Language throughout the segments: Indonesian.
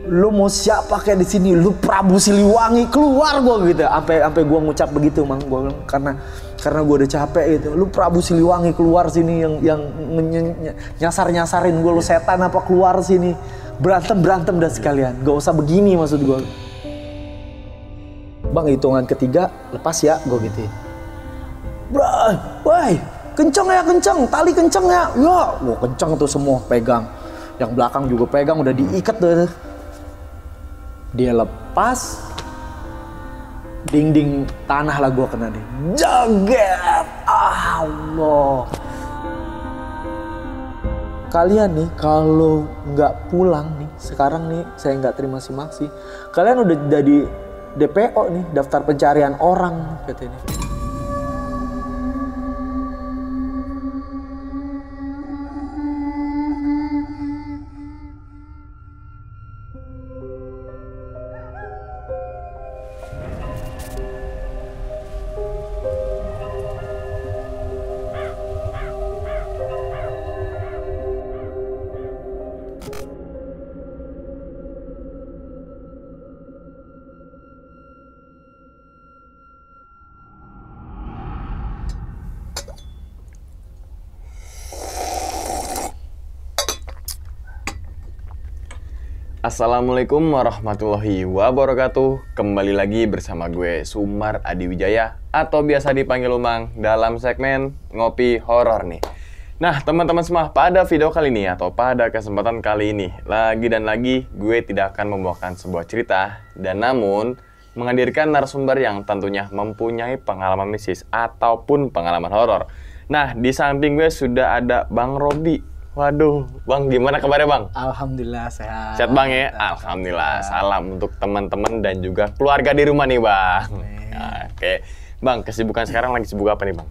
lu mau siapa kayak di sini, lu Prabu Siliwangi, keluar gua gitu. Sampai gua ngucap begitu Mang, gua bilang karena gua udah capek gitu. Lu Prabu Siliwangi keluar sini yang nyasar-nyasarin gua, lu setan apa keluar sini. Berantem dah sekalian. Gak usah begini maksud gua. Bang, hitungan ketiga lepas ya, gua gitu. Bray, woi, kenceng ya, tali kenceng ya. Ya, gua kenceng tuh semua pegang. Yang belakang juga pegang, udah diikat tuh. Dia lepas, dinding tanah lah gua kena deh. Jaget, Allah. Kalian nih kalau nggak pulang nih, sekarang nih saya nggak terima simaksi, kalian udah jadi DPO nih, daftar pencarian orang katanya. Assalamualaikum warahmatullahi wabarakatuh. Kembali lagi bersama gue Sumar Adi Wijaya atau biasa dipanggil Umang dalam segmen Ngopi Horor nih. Nah teman-teman semua, pada video kali ini atau pada kesempatan kali ini lagi gue tidak akan membawakan sebuah cerita dan namun menghadirkan narasumber yang tentunya mempunyai pengalaman mistis ataupun pengalaman horor. Nah di samping gue sudah ada Bang Robi. Waduh, Bang, gimana kabarnya, Bang? Alhamdulillah sehat. Sehat, Bang ya? Alhamdulillah. Salam untuk teman-teman dan juga keluarga di rumah nih, Bang. Oke. Bang, kesibukan sekarang lagi sibuk apa nih, Bang?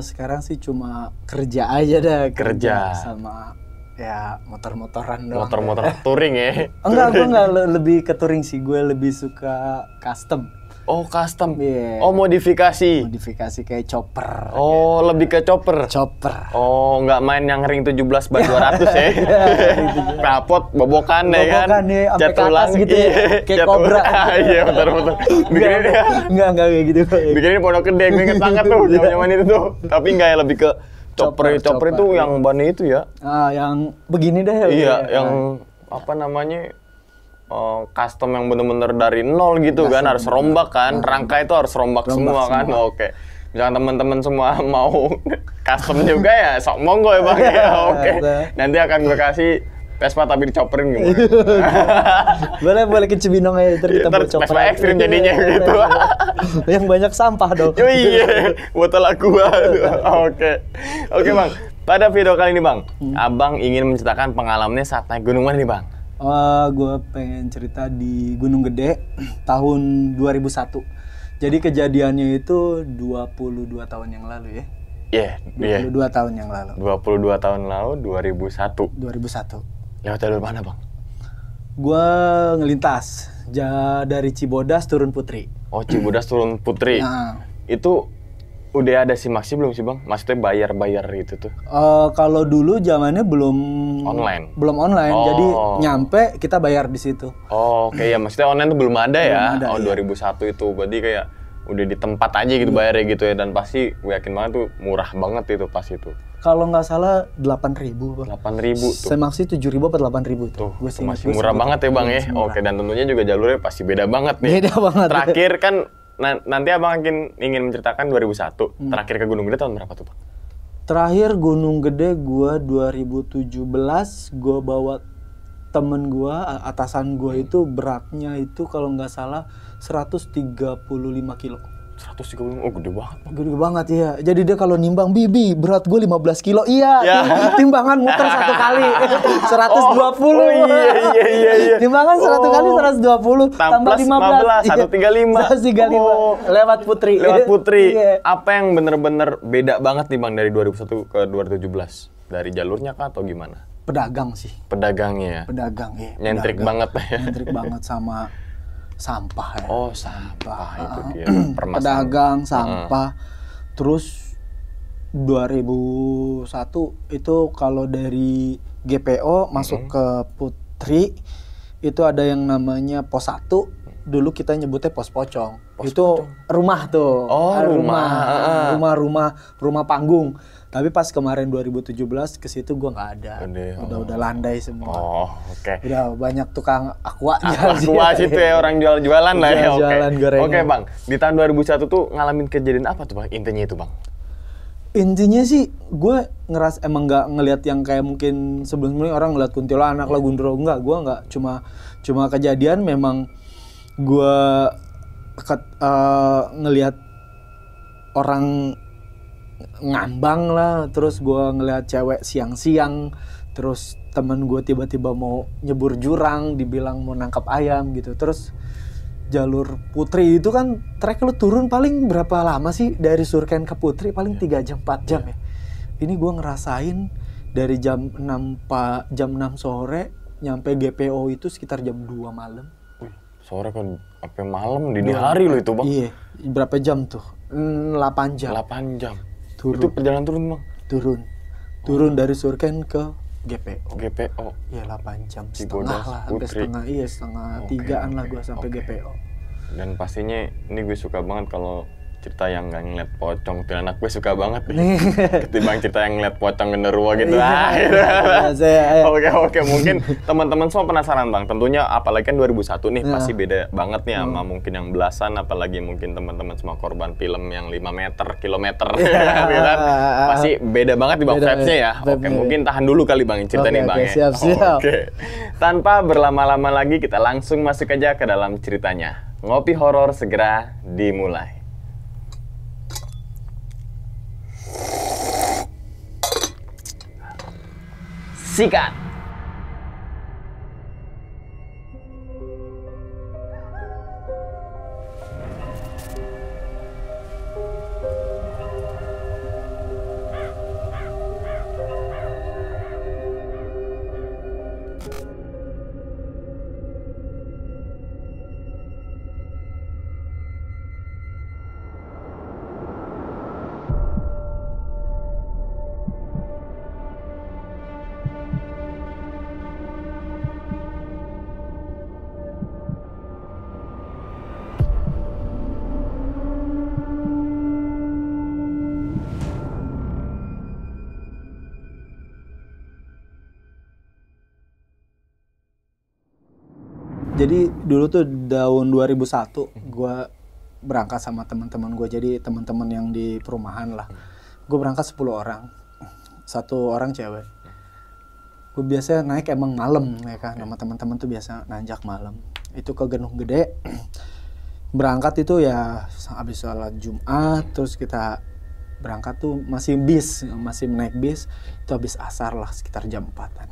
Sekarang sih cuma kerja aja dah. Kerja. Sama ya motor-motoran doang. Motor-motor touring ya? Enggak, gue enggak lebih ke touring sih. Gue lebih suka custom. Oh, custom? Yeah. Oh, modifikasi? Modifikasi kayak chopper. Oh, kayak. Lebih ke chopper? Chopper. Oh, nggak main yang ring 17/200 ya? Knalpot, bobokan ya kan? Bobokan ya, sampai ke atas gitu ya, kayak kobra. Iya, betul. Enggak kayak gitu. Bikinnya pondok gede, gue inget banget tuh, zaman itu tuh. Tapi nggak ya, lebih ke chopper itu yang bannya itu ya? Yang begini deh. Iya, yang apa namanya? Custom yang bener-bener dari nol gitu kan, harus rombak kan, rangka itu harus rombak semua kan. Oke. Misalkan teman-teman semua mau custom juga ya, sok monggo ya Bang ya. Oke. Nanti akan gue kasih Vespa tapi dicopperin gimana? boleh ke Cibinong aja, kita buat chopper. Vespa ekstrim jadinya gitu. Yang banyak sampah dong. Oh iya, botol aqua. Oke Bang. Pada video kali ini Bang, Abang ingin menceritakan pengalamannya saat naik gunung mana nih Bang? Gue pengen cerita di Gunung Gede tahun 2001. Jadi kejadiannya itu 22 tahun yang lalu ya. Iya. 22 tahun yang lalu. 22 tahun lalu 2001. Lewat jalur mana Bang? Gue ngelintas dari Cibodas turun Putri. Oh, Cibodas turun Putri. Nah. Itu udah ada simaksi belum sih Bang? Maksudnya bayar gitu tuh? Kalau dulu zamannya belum online. Jadi nyampe kita bayar di situ. Oh, oke ya, maksudnya online tuh belum ada ya? Belum ada, 2001 itu berarti kayak udah di tempat aja gitu bayarnya gitu ya, dan pasti gue yakin banget tuh murah banget itu pas itu. Kalau nggak salah 8.000 Bang. 8.000 tuh. Semaksi 7.000 atau 8.000 tuh. Masih murah banget ya Bang ya. Oke, dan tentunya juga jalurnya pasti beda banget nih. Beda banget. Terakhir kan nanti Abang ingin menceritakan 2001. Terakhir ke Gunung Gede tahun berapa tuh Bang? Terakhir Gunung Gede gua 2017, gua bawa temen gua, atasan gua itu beratnya itu kalau nggak salah 135 kilo. 135, oh gede banget. Gede banget ya. Jadi dia kalau nimbang, Bibi berat gue 15 kilo. Iya, timbangan muter satu kali 120. Oh iya. Timbangan 1 kali 120 tambah 15 135. Lewat Putri. Iya. Apa yang bener-bener beda banget nih Bang dari 2001 ke 2017? Dari jalurnya kah atau gimana? Pedagang sih. Pedagangnya. Pedagang ya. Nyentrik banget ya. Nyentrik banget sama sampah ya. Oh, sampah itu dia. Pedagang sampah. Terus 2001 itu kalau dari GPO masuk ke Putri itu ada yang namanya pos 1. Dulu kita nyebutnya pos pocong. Pos itu pocong. Rumah tuh. Oh, rumah panggung. Tapi pas kemarin 2017 ke situ gua nggak ada. Udah landai semua. Oh, oke. Udah banyak tukang aqua situ ya, orang jualan lah ya. Jualan gorengan. Oke, Bang. Di tahun 2001 tuh ngalamin kejadian apa tuh, Bang? Intinya itu, Bang. Intinya sih gue ngeras emang nggak ngelihat yang kayak mungkin sebelumnya orang ngeliat kuntilanak lah, gundurwo, enggak. Gue nggak, cuma kejadian memang gue ngelihat orang ngambang lah, terus gue ngelihat cewek siang-siang, terus temen gue tiba-tiba mau nyebur jurang, dibilang mau nangkap ayam gitu. Terus jalur Putri itu kan trek lu turun paling berapa lama sih dari Surken ke Putri? Paling 3 jam 4 jam ya. Ini gue ngerasain dari jam 6 sore nyampe GPO itu sekitar jam 2 malam. Sore kan sampai malam, dini hari lo itu, Bang. Iya, berapa jam tuh? 8 jam. 8 jam. Turun. Itu perjalanan turun, Bang? Turun dari Surken ke GPO. Iya, 8 jam setengah lah, sampai setengah, setengah 3-an lah gue sampai GPO. Dan pastinya ini gue suka banget kalau cerita yang nggak ngeliat pocong, kuntilanak gue suka banget nih. Ketimbang cerita yang ngeliat pocong genderuwo gitu. Oke, mungkin teman-teman semua penasaran, Bang. Tentunya apalagi kan 2001 nih, pasti beda banget nih sama mungkin yang belasan, apalagi mungkin teman-teman semua korban film yang 5 meter, kilometer. Pasti beda banget di bang vibes-nya ya. Oke, mungkin tahan dulu kali, Bang, cerita nih, Bang. Siap. Oke. Tanpa berlama-lama lagi, kita langsung masuk aja ke dalam ceritanya. Ngopi horor segera dimulai. Sikat. Jadi dulu tuh tahun 2001 gue berangkat sama teman-teman gue. Jadi teman-teman yang di perumahan lah. Gue berangkat 10 orang. 1 orang cewek. Gue biasa naik emang malam ya kan. Sama teman-teman tuh biasa nanjak malam. Itu ke Gunung Gede. Berangkat itu ya habis sholat Jumat, terus kita berangkat tuh masih naik bis. Itu habis asar lah sekitar jam 4-an.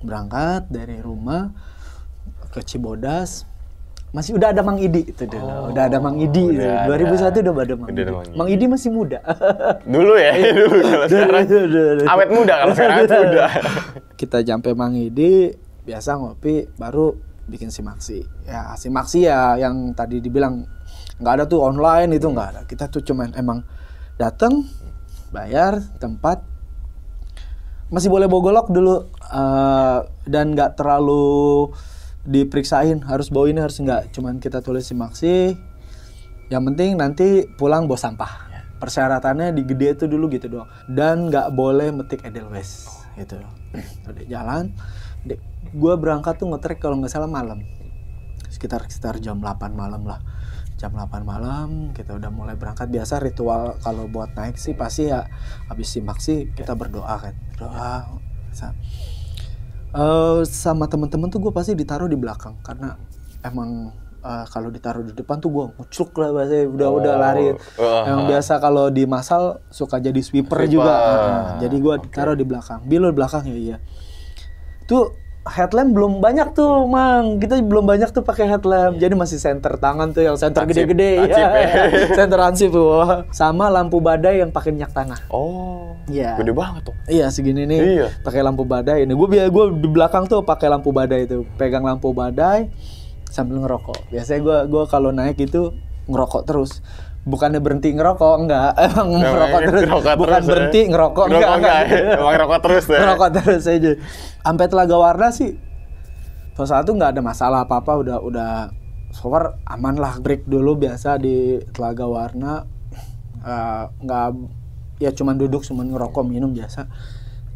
Berangkat dari rumah ke Cibodas, masih udah ada Mang Idi itu dulu. Udah ada Mang Idi. 2001 udah ada Mang Idi. Mang Idi masih muda. Dulu ya, dulu. Kalau sekarang awet muda, kalau sekarang awet muda. Kita sampai Mang Idi, biasa ngopi, baru bikin simaksi. Ya simaksi ya yang tadi dibilang nggak ada tuh online, itu nggak ada. Kita tuh cuman emang datang, bayar tempat, masih boleh bogolok dulu, dan nggak terlalu diperiksain harus bawa ini harus enggak, cuman kita tulis simaksi. Yang penting nanti pulang bawa sampah. Persyaratannya di Gede itu dulu gitu doang. Dan nggak boleh metik edelweiss gitu. Udah jalan, gue berangkat tuh ngetrek kalau nggak salah malam, sekitar jam 8 malam lah. Jam 8 malam kita udah mulai berangkat. Biasa ritual kalau buat naik sih pasti ya habis simaksi kita berdoa kan. Doa. Sama teman-teman tuh gue pasti ditaruh di belakang karena emang kalau ditaruh di depan tuh gue ngucluk lah bahasanya, udah lari. Yang biasa kalau di masal suka jadi sweeper juga. Jadi gue taruh di belakang. Bilo di belakang ya iya. Tuh headlamp belum banyak tuh, Mang. Kita belum banyak tuh pakai headlamp. Jadi masih senter tangan tuh yang senter gede-gede ya. Senter ansip tuh. Sama lampu badai yang pakai minyak tanah. Oh. Iya. Gede banget tuh. Iya, segini nih. Iya. Pakai lampu badai. Ini gue di belakang tuh pakai lampu badai itu. Pegang lampu badai sambil ngerokok. Biasanya gue kalau naik itu ngerokok terus. Bukannya berhenti ngerokok, enggak. Emang ngerokok terus. Bukan terus, berhenti ngerokok, enggak. Emang ngerokok terus ya. Ngerokok terus aja. Sampai Telaga Warna sih Pas saat itu nggak ada masalah apa-apa, udah so far aman lah. Break dulu biasa di Telaga Warna, nggak ya cuman duduk, cuman ngerokok, minum biasa.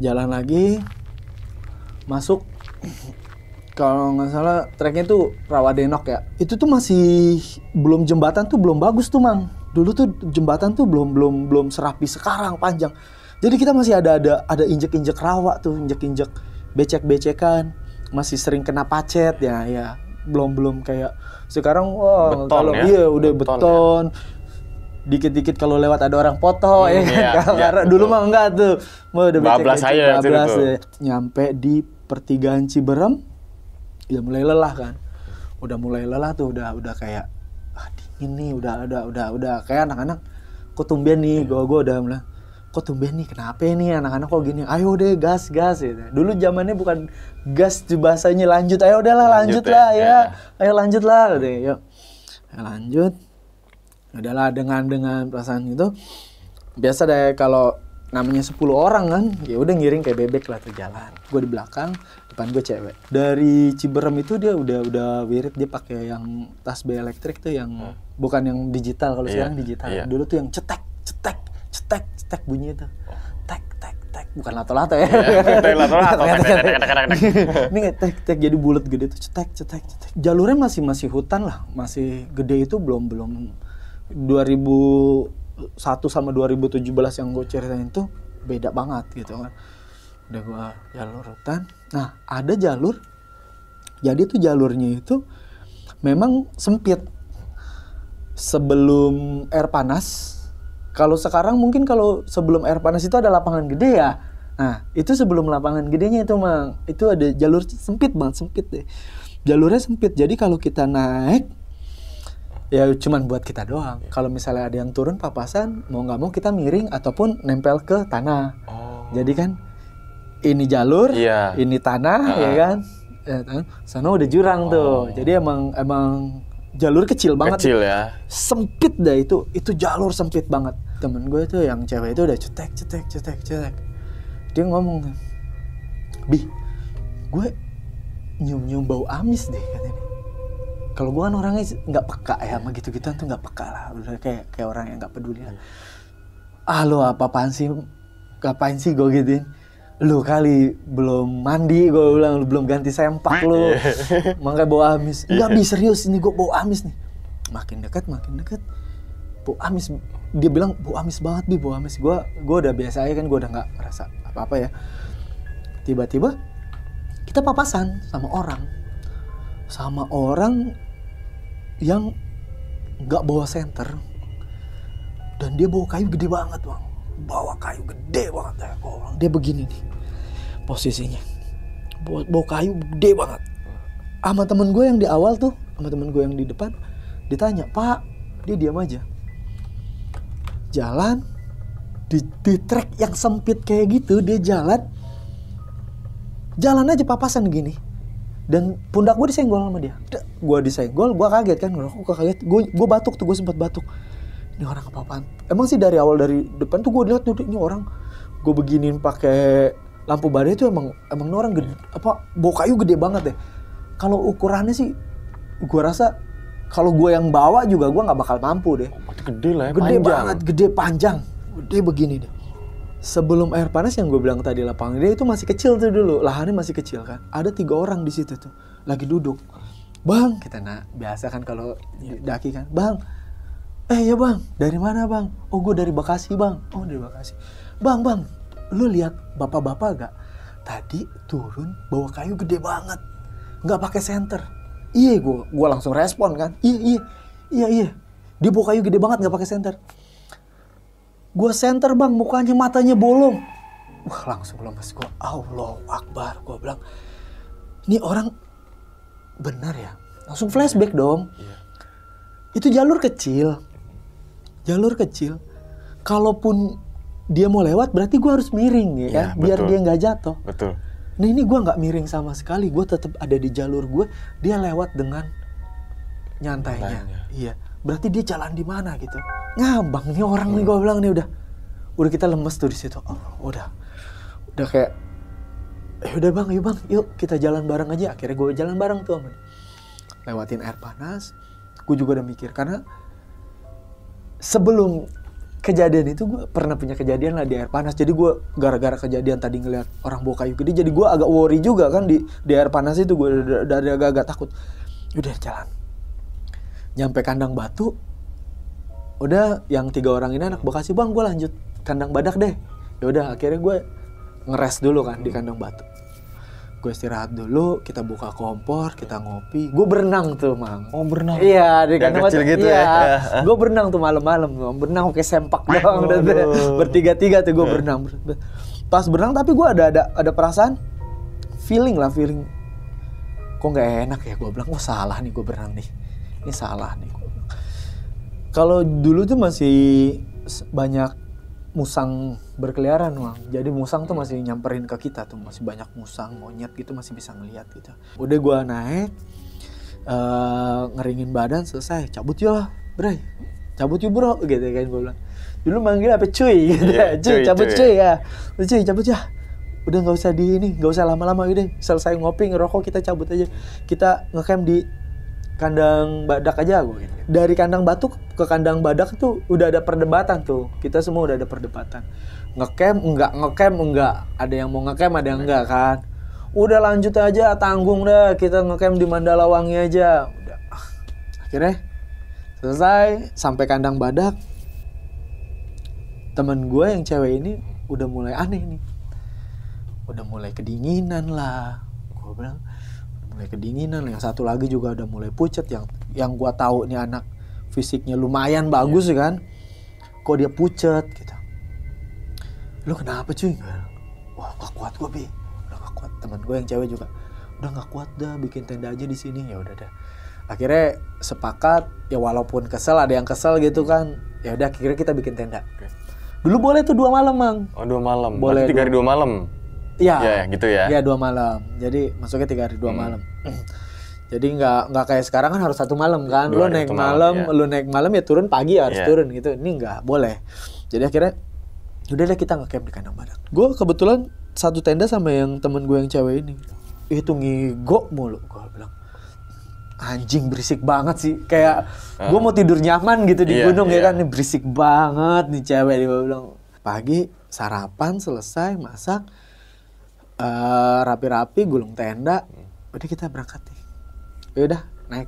Jalan lagi, masuk, kalau nggak salah treknya tuh Rawadenok ya. Itu tuh masih belum, jembatan tuh belum bagus tuh Mang. Dulu tuh jembatan tuh belum serapi sekarang, panjang. Jadi kita masih ada injek-injek rawa tuh, injek-injek becek-becekan, masih sering kena pacet ya. Belum kayak sekarang kalau ya? iya udah beton. Ya. Dikit-dikit kalau lewat ada orang foto ya kan. Karena dulu mah enggak tuh. Udah bablas aja ya. Nyampe di pertigaan Ciberem udah mulai lelah kan. Udah mulai lelah tuh, udah kayak dingin nih, udah kayak anak-anak kok tumben nih, gua udah bilang kok tumben nih, kenapa nih anak-anak kok gini, ayo deh gas gitu. Dulu zamannya bukan gas bahasanya lanjut, ayo udahlah lanjut lah ya. Ayo lanjut lah gitu. Yuk. Ayo lanjut. Udahlah dengan perasaan itu. Biasa deh kalau namanya 10 orang kan, ya udah ngiring kayak bebek lah tuh jalan. Gue di belakang, depan gue cewek. Dari Ciberem itu dia udah wirid, dia pakai yang tasbih elektrik tuh yang bukan yang digital, kalau sekarang digital. Dulu tuh yang cetek bunyi itu. Tek bukan lato-lato ya. Ini tek jadi bulat gede tuh, cetek. Jalurnya masih hutan lah, masih gede itu belum 2001 sama 2017 yang gue ceritain itu beda banget gitu kan. Udah gue jalur hutan. Nah ada jalur, jadi tuh jalurnya itu memang sempit sebelum air panas. Kalau sekarang mungkin kalau sebelum air panas itu ada lapangan gede ya. Nah itu sebelum lapangan gedenya itu Mang, itu ada jalur sempit banget, sempit deh. Jalurnya sempit, jadi kalau kita naik ya cuman buat kita doang. Kalau misalnya ada yang turun papasan, mau nggak mau kita miring ataupun nempel ke tanah. Jadi kan ini jalur, ini tanah, ya kan. Sana udah jurang tuh. Jadi emang jalur kecil banget. Kecil ya. Sempit dah itu jalur sempit banget. Temen gue tuh yang cewek itu udah cetek. Dia ngomong, "Bi, gue nyium bau amis deh," katanya. Kalau gue kan orangnya nggak peka ya sama gitu-gituan tuh, nggak peka lah, udah kayak orang yang nggak peduli lah. Lo apaan sih, ngapain sih gue gituin? Lu kali belum mandi, gue bilang, lu belum ganti sempak lu, makanya bau amis. Enggak Bi, serius ini gue bau amis nih. Makin dekat, bau amis. Dia bilang bau amis banget Bi, bau amis. Gue udah biasa aja kan, gue udah nggak ngerasa apa-apa ya. Tiba-tiba kita papasan sama orang yang nggak bawa senter, dan dia bawa kayu gede banget Bang. Bawa kayu gede banget ya. Dia begini nih posisinya, bawa kayu gede banget. Sama temen gue yang di awal tuh, sama temen gue yang di depan, ditanya, "Pak," dia diam aja. Jalan di trek yang sempit kayak gitu, dia jalan aja papasan gini. Dan pundak gue disenggol sama dia. Gue disenggol, gue kaget kan. Gue batuk tuh, gue sempat batuk. Ini orang apa-apaan? Emang sih dari awal, dari depan tuh gue lihat ini orang, gue beginiin pakai lampu badai tuh emang ini orang gede, bawa kayu gede banget deh. Kalau ukurannya sih, gue rasa kalau gue yang bawa juga gue nggak bakal mampu deh. Gede lah ya, gede panjang banget, gede panjang, gede begini deh. Sebelum air panas yang gue bilang tadi, lapangan dia itu masih kecil tuh dulu, lahannya masih kecil kan. Ada 3 orang di situ tuh, lagi duduk. "Bang," kita biasa kan kalau daki kan, "Bang, ya Bang, dari mana Bang?" "Oh gue dari Bekasi Bang." "Oh dari Bekasi. Bang, lu lihat bapak-bapak gak? Tadi turun bawa kayu gede banget, nggak pakai senter." "Iya," gue langsung respon kan. Iya. Dia bawa kayu gede banget nggak pakai senter. "Gue senter Bang, mukanya matanya bolong." Wah langsung lemes gue. Allahu Akbar, gue bilang, ini orang benar ya. Langsung flashback dong. Itu jalur kecil. Kalaupun dia mau lewat berarti gue harus miring ya kan? Biar dia nggak jatuh. Betul. Nah ini gue nggak miring sama sekali, gue tetap ada di jalur gue. Dia lewat dengan nyantainya. Iya. Berarti dia jalan di mana gitu? Ngambang nih orang nih, gue bilang nih udah kita lemes tuh di situ. Udah kayak udah bang, yuk kita jalan bareng aja. Akhirnya gue jalan bareng tuh sama dia. Lewatin air panas. Gue juga udah mikir, karena sebelum kejadian itu gue pernah punya kejadian lah di air panas. Jadi gue gara-gara kejadian tadi ngeliat orang bawa kayu gede, jadi gue agak worry juga kan di air panas itu. Gue dari agak takut. Udah jalan, nyampe kandang batu. Udah yang 3 orang ini anak Bekasi, bang gue lanjut kandang badak deh. Ya udah akhirnya gue ngeres dulu kan di kandang batu. Gue istirahat dulu, kita buka kompor, kita ngopi. Gue berenang tuh, Mang. Oh, berenang? Iya, di kandang batu. Gitu iya. ya? Gue berenang tuh malam-malam. Berenang pakai sempak doang. Bertiga-tiga tuh gue berenang. Pas berenang tapi gue ada perasaan, feeling. Kok nggak enak ya? Gue bilang, oh salah nih gue berenang nih. Ini salah nih. Kalau dulu tuh masih banyak musang berkeliaran, Bang. Jadi musang tuh masih nyamperin ke kita tuh, masih banyak musang, monyet gitu masih bisa ngeliat gitu. Udah gua naik, ngeringin badan, selesai, cabut yuk lah, Bray. Cabut yuk bro, gitu kan gua bilang. Dulu manggil apa cuy, gitu ya. Cuy, cabut cuy ya. Cuy, cabut ya. Udah nggak usah nggak usah lama-lama, udah selesai ngopi, ngerokok, kita cabut aja. Kita ngecamp di kandang badak aja gue gitu. Dari kandang batu ke kandang badak tuh udah ada perdebatan tuh. Kita semua udah ada perdebatan. Ngecamp enggak. Ada yang mau ngecamp, ada yang enggak kan. Udah lanjut aja, tanggung dah. Kita ngecamp di Mandalawangi aja. Udah. Akhirnya selesai sampai kandang badak. Temen gue yang cewek ini udah mulai aneh nih. Udah mulai kedinginan lah. Gue bilang mulai kedinginan, yang satu lagi juga udah mulai pucet, yang gua tahu nih anak fisiknya lumayan bagus kan, kok dia pucet gitu. Lu kenapa cuy? Wah gak kuat gua Bi, udah gak kuat. Temen gue yang cewek juga udah gak kuat dah, bikin tenda aja di sini. Ya udah dah, akhirnya sepakat ya, walaupun kesel, ada yang kesel gitu kan, ya udah akhirnya kita bikin tenda. Dulu boleh tuh 2 malam, Mang. Oh 2 malam, boleh. 3 hari 2 malam. Iya, gitu ya. Iya 2 malam. Jadi masuknya 3 hari 2 malam. Jadi nggak kayak sekarang kan harus 1 malam kan. Lu naik malam ya turun pagi harus turun gitu. Ini nggak boleh. Jadi akhirnya udah deh kita ngecamp di kandang badak. Gue kebetulan satu tenda sama yang temen gue yang cewek ini. Itu ngigo mulu. Gue bilang, anjing berisik banget sih. Kayak gue mau tidur nyaman gitu di gunung ya kan. Ini berisik banget nih cewek. Dia bilang, pagi sarapan selesai, masak. Rapi-rapi, gulung tenda, udah kita berangkat nih. Yaudah naik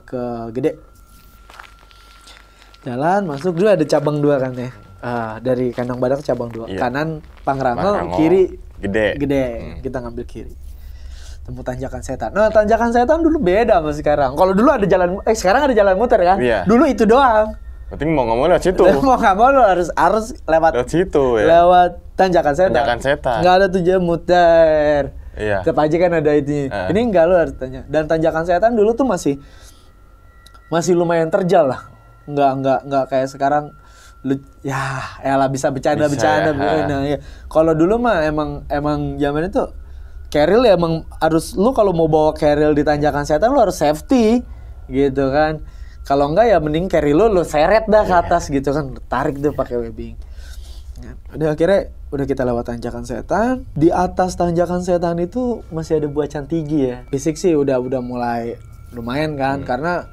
ke Gede. Jalan masuk dulu, ada cabang 2 kan ya. Dari kandang badak cabang 2. Kanan Pangrango, kiri Gede. Kita ngambil kiri. Temu Tanjakan Setan. Nah Tanjakan Setan dulu beda sama sekarang. Kalau dulu ada jalan, sekarang ada jalan muter kan. Dulu itu doang. Berarti mau nggak mau lewat situ. Mau nggak mau lo harus lewat situ ya. Lewat Tanjakan Setan. Nggak ada tuh jalan muter. Iya. Tetap aja kan ada itu. Ini enggak, lo harus tanya. Dan Tanjakan Setan dulu tuh masih lumayan terjal lah. Nggak kayak sekarang. Ya lah bisa bercanda. Ya. Nah, ya. Kalau dulu mah emang zaman itu keril ya emang harus, lu kalau mau bawa keril di Tanjakan Setan lu harus safety gitu kan. Kalau enggak ya mending carry lu seret dah ke atas gitu kan, tarik tuh pakai webbing. Udah akhirnya udah kita lewat Tanjakan Setan. Di atas Tanjakan Setan itu masih ada Buah Cantigi ya. Fisik sih udah mulai lumayan kan, karena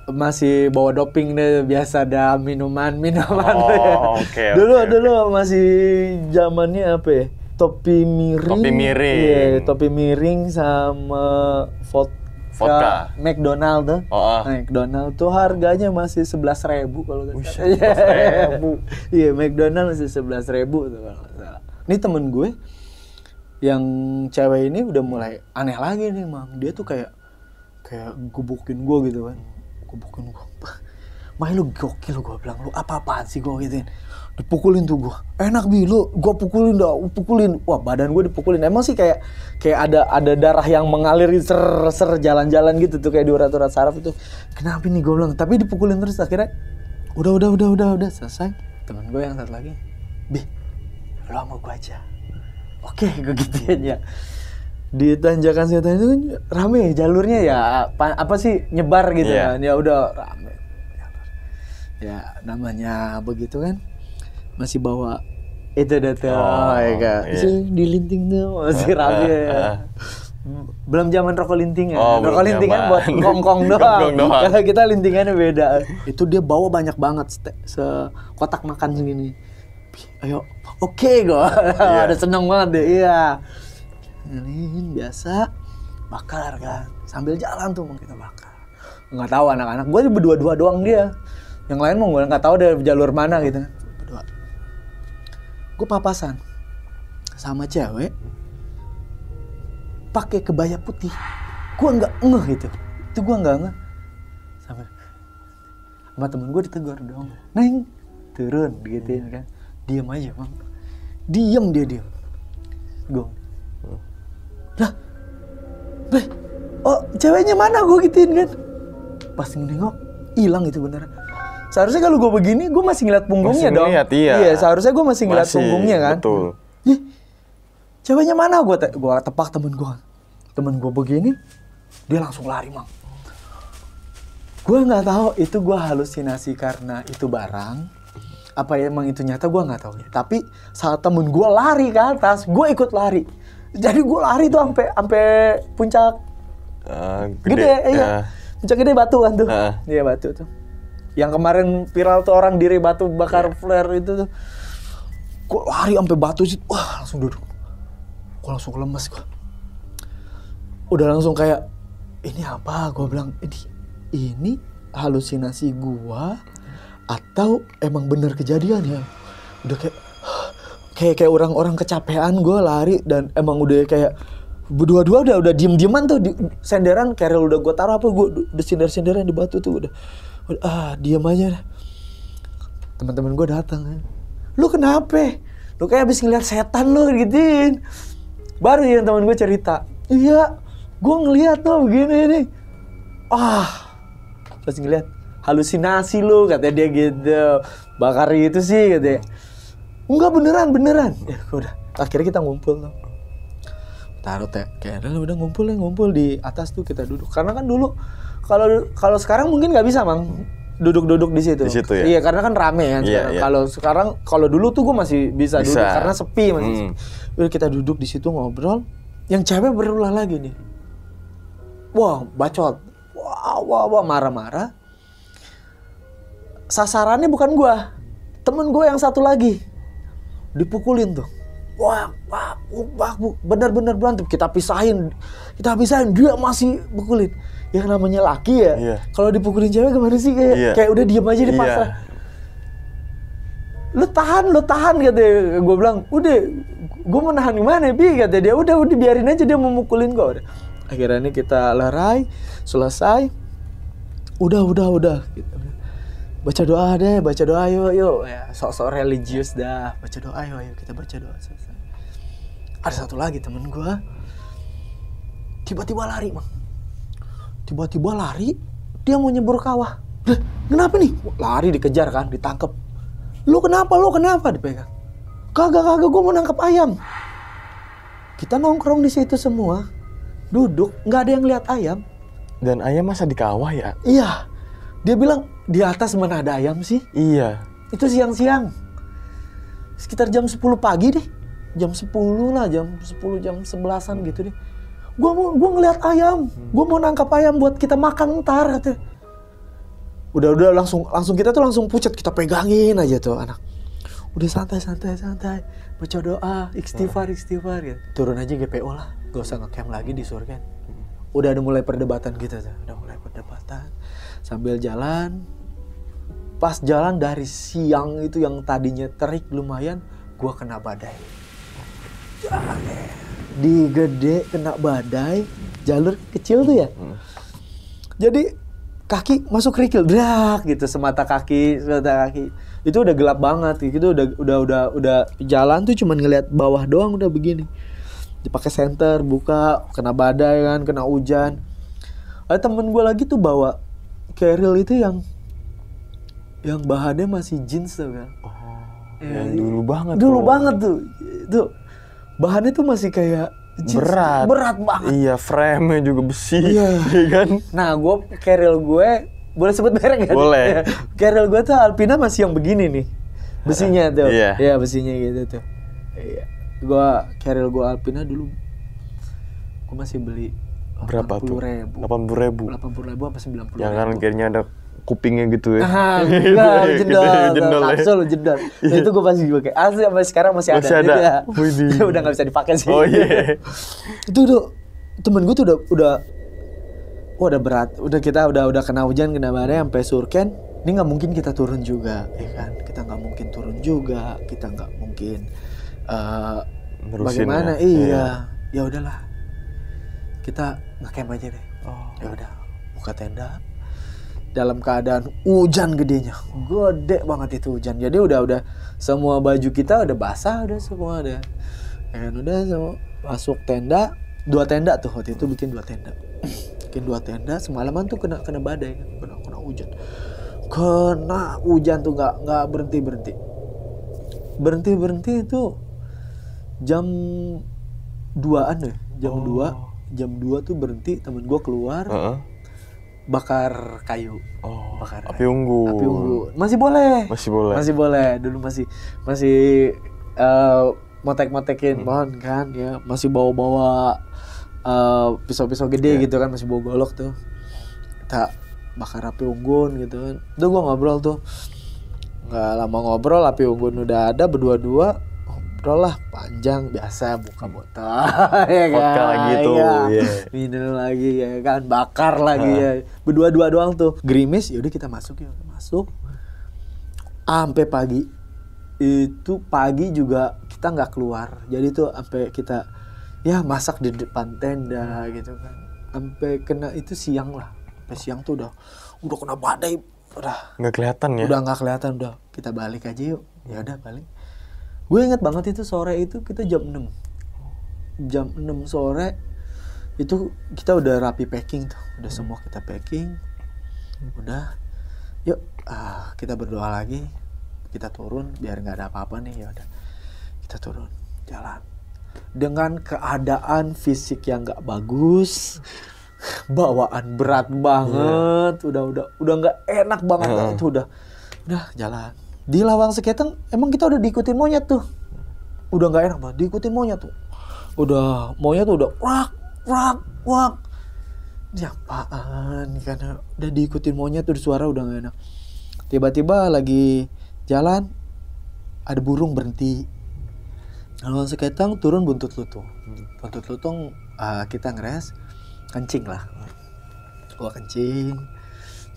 masih bawa doping deh, biasa ada minuman. Okay, dulu masih zamannya apa ya? Topi miring. Iya, topi miring sama vodka McDonald tuh. McDonald tuh harganya masih 11.000 kalau nggak salah. 11.000. Iya, McDonald masih 11.000 tuh kalau nggak salah. Ini temen gue yang cewek ini udah mulai aneh lagi nih, Mang. Dia tuh kayak gubukin gue gitu kan. Gubukin gue. Mai lu gokil, gue bilang, lu apa-apaan sih gue gituin. Dipukulin tuh gue. Enak Bi, lu gue pukulin. Wah, badan gue dipukulin. Emang sih kayak ada darah yang mengalir ser jalan-jalan gitu tuh, kayak di urat-urat saraf itu. Kenapa nih gue bilang? Tapi dipukulin terus, akhirnya udah selesai. Temen gue yang satu lagi, Bi, lu sama gue aja. Oke, gue gituin ya. Di Tanjakan Setan itu kan rame jalurnya ya, apa sih, nyebar gitu kan. Ya udah rame. Ya namanya begitu kan, masih bawa Itu dah tuh, iya. Dilinting tuh masih rame ya. Belum zaman rokok lintingan. Rokok lintingan buat kongkong doang. Kalau kita lintingannya beda. Itu dia bawa banyak banget sekotak makan segini. Ayo, oke gue. Ada seneng banget deh. Iya. Ini biasa bakar kan. Sambil jalan tuh mau kita bakar. Nggak tahu anak-anak. Gue berdua-dua doang dia. Yang lain mau gue nggak tahu dari jalur mana gitu. Berdua. Gue papasan sama cewek pakai kebaya putih. Gue nggak ngeh gitu. Itu gue nggak ngeh. Sama temen gue ditegur dong. Neng, turun gituin kan. Diam aja bang. Diam dia. Gue. Lah, oh ceweknya mana gue gituin kan. Pas nengok, hilang itu beneran. Seharusnya kalau gue begini, gue masih ngeliat punggungnya dong. Iya, seharusnya gue masih ngeliat punggungnya kan. Betul. Ceweknya mana? Gue tepak temen gue. Temen gue begini, dia langsung lari mang. Gue nggak tahu itu gue halusinasi karena itu barang. Apa emang itu nyata gue nggak tahu. Tapi saat temen gue lari ke atas, gue ikut lari. Jadi gue lari tuh sampai puncak gede, iya. Puncak gede Batu kan tuh. Iya Batu tuh. Yang kemarin viral tuh orang diri batu bakar flare itu tuh. Gue lari sampai Batu sih, wah langsung duduk. Gue langsung lemes gue. Udah langsung kayak ini apa? Gue bilang ini halusinasi gue atau emang bener kejadian ya? Udah kayak orang-orang kecapean gue lari dan emang udah kayak berdua-dua udah diem-dieman tuh di senderan keril udah gue taruh apa gue udah sender-senderan di batu tuh udah diem aja. Teman-teman gue datang, lu kenapa? Lu kayak habis ngeliat setan lu gituin. Baru yang teman gue cerita, iya gue ngeliat tuh begini nih. Pas ngeliat halusinasi lu katanya dia gitu. Bakar itu sih katanya. Enggak beneran. Ya udah, akhirnya kita ngumpul tuh. Taruh kayak udah ngumpul di atas tuh kita duduk. Karena kan dulu kalau sekarang mungkin nggak bisa mang duduk di situ. Di situ ya. Iya karena kan rame kan. Iya. Kalau dulu tuh gue masih bisa duduk karena sepi masih. Udah kita duduk di situ ngobrol. Yang cewek berulah lagi nih. Wah bacot. Wah marah-marah. Sasarannya bukan gue, temen gue yang satu lagi. Dipukulin tuh. Wah, benar-benar berantem. Kita pisahin, dia masih pukulin. Ya namanya laki ya. Iya. Kalau dipukulin cewek gimana sih kayak udah diam aja di pasar. Iya. Lu tahan katanya. Gue bilang, udah, gue mau nahan gimana Bi katanya dia. Udah biarin aja dia memukulin gue. Udah. Akhirnya kita lerai, selesai. Udah gitu. Baca doa yuk. Ya, sok-sok religius dah. Baca doa yuk, kita baca doa selesai. Ada satu lagi temen gue. Tiba-tiba lari, Mang. Dia mau nyebur kawah. Kenapa nih? Lari dikejar kan, ditangkep. Lu kenapa? Dipegang. Kagak, gue mau nangkep ayam. Kita nongkrong di situ semua. Duduk, nggak ada yang lihat ayam. Dan ayam masa di kawah ya? Iya. Dia bilang, di atas mana ada ayam sih? Iya. Itu siang-siang. Sekitar jam 10 pagi deh. Jam 10 lah, jam 10, jam 11-an gitu deh. Gua ngeliat ayam. Gua mau nangkap ayam buat kita makan ntar katanya. Udah langsung kita tuh langsung pucat. Kita pegangin aja tuh anak. Udah santai. Baca doa, istighfar gitu. Turun aja GPO lah. Gak usah ngecamp lagi di surga. Udah ada mulai perdebatan gitu tuh. Sambil jalan, pas jalan dari siang itu yang tadinya terik lumayan, gua kena badai. Di Gede kena badai, jalur kecil tuh ya. Jadi kaki masuk kerikil, drak gitu semata kaki. Itu udah gelap banget, gitu udah jalan tuh cuman ngeliat bawah doang udah begini. Dipakai senter, buka, kena badai kan, kena hujan. Ada temen gue lagi tuh bawa keril itu yang bahannya masih jeans tuh kan. Yang dulu banget tuh. Itu bahannya tuh masih kayak jeans. Berat banget. Iya, frame-nya juga besi. Iya kan? Nah, keril gue boleh sebut merek kan? Boleh. Keril gue tuh Alpina masih yang begini nih. Besinya tuh. Iya. Iya, besinya gitu tuh. Iya. Carrier gua Alpina dulu gua masih beli Berapa tuh? 80.000. 80.000. 80.000 apa 90.000? Yang kan kayaknya ada kupingnya gitu ya. Enggak, jendol, Jendol ya. kapsul jendol. Nah, itu gue masih pakai. Asli sampai sekarang masih ada. Masih ada. Itu ya. Widih. Udah nggak bisa dipakai sih. Oh iya. Itu tuh temen gue tuh udah berat. Kita udah kena hujan, kena badai sampai surken. Ini nggak mungkin kita turun juga, ya kan? Kita nggak mungkin turun juga. Kita nggak mungkin Nerusin bagaimana? ya. Iya. Ya udahlah. Kita nge-camp aja deh. Oh. Ya udah, buka tenda. Dalam keadaan hujan gedenya, gede banget itu hujan. Jadi udah semua baju kita udah basah, udah semua ada. Dan udah semua masuk tenda, 2 tenda tuh waktu itu bikin 2 tenda. Bikin 2 tenda, semalaman tuh kena badai kan, kena hujan. Kena hujan tuh nggak berhenti itu jam 2-an deh, jam 2 tuh berhenti, temen gua keluar. Bakar kayu. Bakar api unggun. Masih boleh. Dulu masih motek-motekin pohon kan ya, masih bawa pisau-pisau gede gitu kan, masih bawa golok tuh. Kita bakar api unggun gitu kan. Udah gua ngobrol tuh. Nggak lama ngobrol, api unggun udah ada, berdua-dua ngobrol lah panjang biasa, buka botol ya kan. Vodka lagi tuh. Ya. Yeah. Minum lagi ya kan, bakar lagi ya. Berdua-dua doang tuh. Gerimis, yaudah kita masuk. Sampai pagi. Itu pagi juga kita nggak keluar. Jadi tuh sampai kita ya masak di depan tenda gitu kan. Sampai kena itu siang lah. Sampai siang tuh udah kena badai. Udah Nggak kelihatan ya? Udah nggak kelihatan, udah kita balik aja yuk. Ya udah balik. Gue inget banget itu sore itu kita jam 6 sore itu kita udah rapi packing tuh, udah semua kita packing, udah yuk kita berdoa lagi, kita turun biar nggak ada apa-apa nih. Ya udah kita turun jalan dengan keadaan fisik yang nggak bagus, bawaan berat banget, udah nggak enak banget itu udah jalan. Di Lawang Seketeng emang kita udah diikutin monyet tuh. Udah gak enak banget, diikutin monyet tuh. Monyet tuh udah wak. Ini apaan? Karena udah diikutin monyet tuh, suara udah gak enak. Tiba-tiba lagi jalan, ada burung berhenti. Lawang Seketeng turun Buntut Lutung. Buntut Lutung kita ngeres, kencing lah. Gua kencing.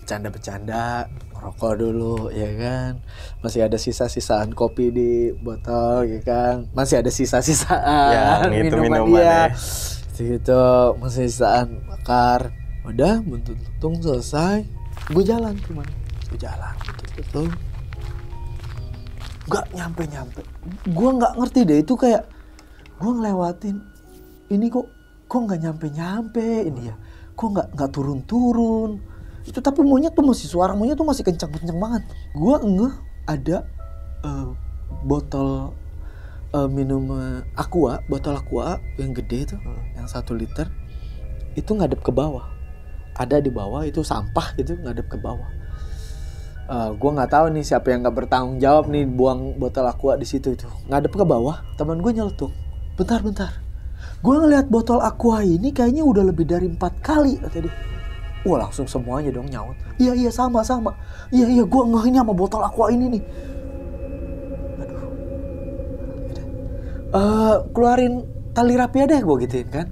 Bercanda, ngerokok dulu ya kan, masih ada sisa-sisaan kopi di botol ya kan, masih ada sisa-sisaan minuman dia gitu, masih sisaan bakar. Udah Buntut Lutung selesai, gue jalan Buntut Lutung nggak nyampe, gue nggak ngerti deh itu, kayak gue ngelewatin ini kok nggak nyampe ini ya, kok nggak turun itu, tapi monyet tuh suara monyet tuh masih kencang banget. Gua ngeh ada botol minum botol aqua yang gede tuh, yang 1 liter itu ngadep ke bawah, ada di bawah itu sampah itu ngadep ke bawah. Gua nggak tahu nih siapa yang nggak bertanggung jawab nih buang botol aqua di situ, itu ngadep ke bawah. Teman gue nyeletuk, bentar, gue ngeliat botol aqua ini kayaknya udah lebih dari 4 kali tadi. Wah, langsung semuanya dong nyaut. Iya sama. Iya gue ngehnya sama botol aqua ini nih. Aduh. Keluarin tali rapia deh gue gituin kan.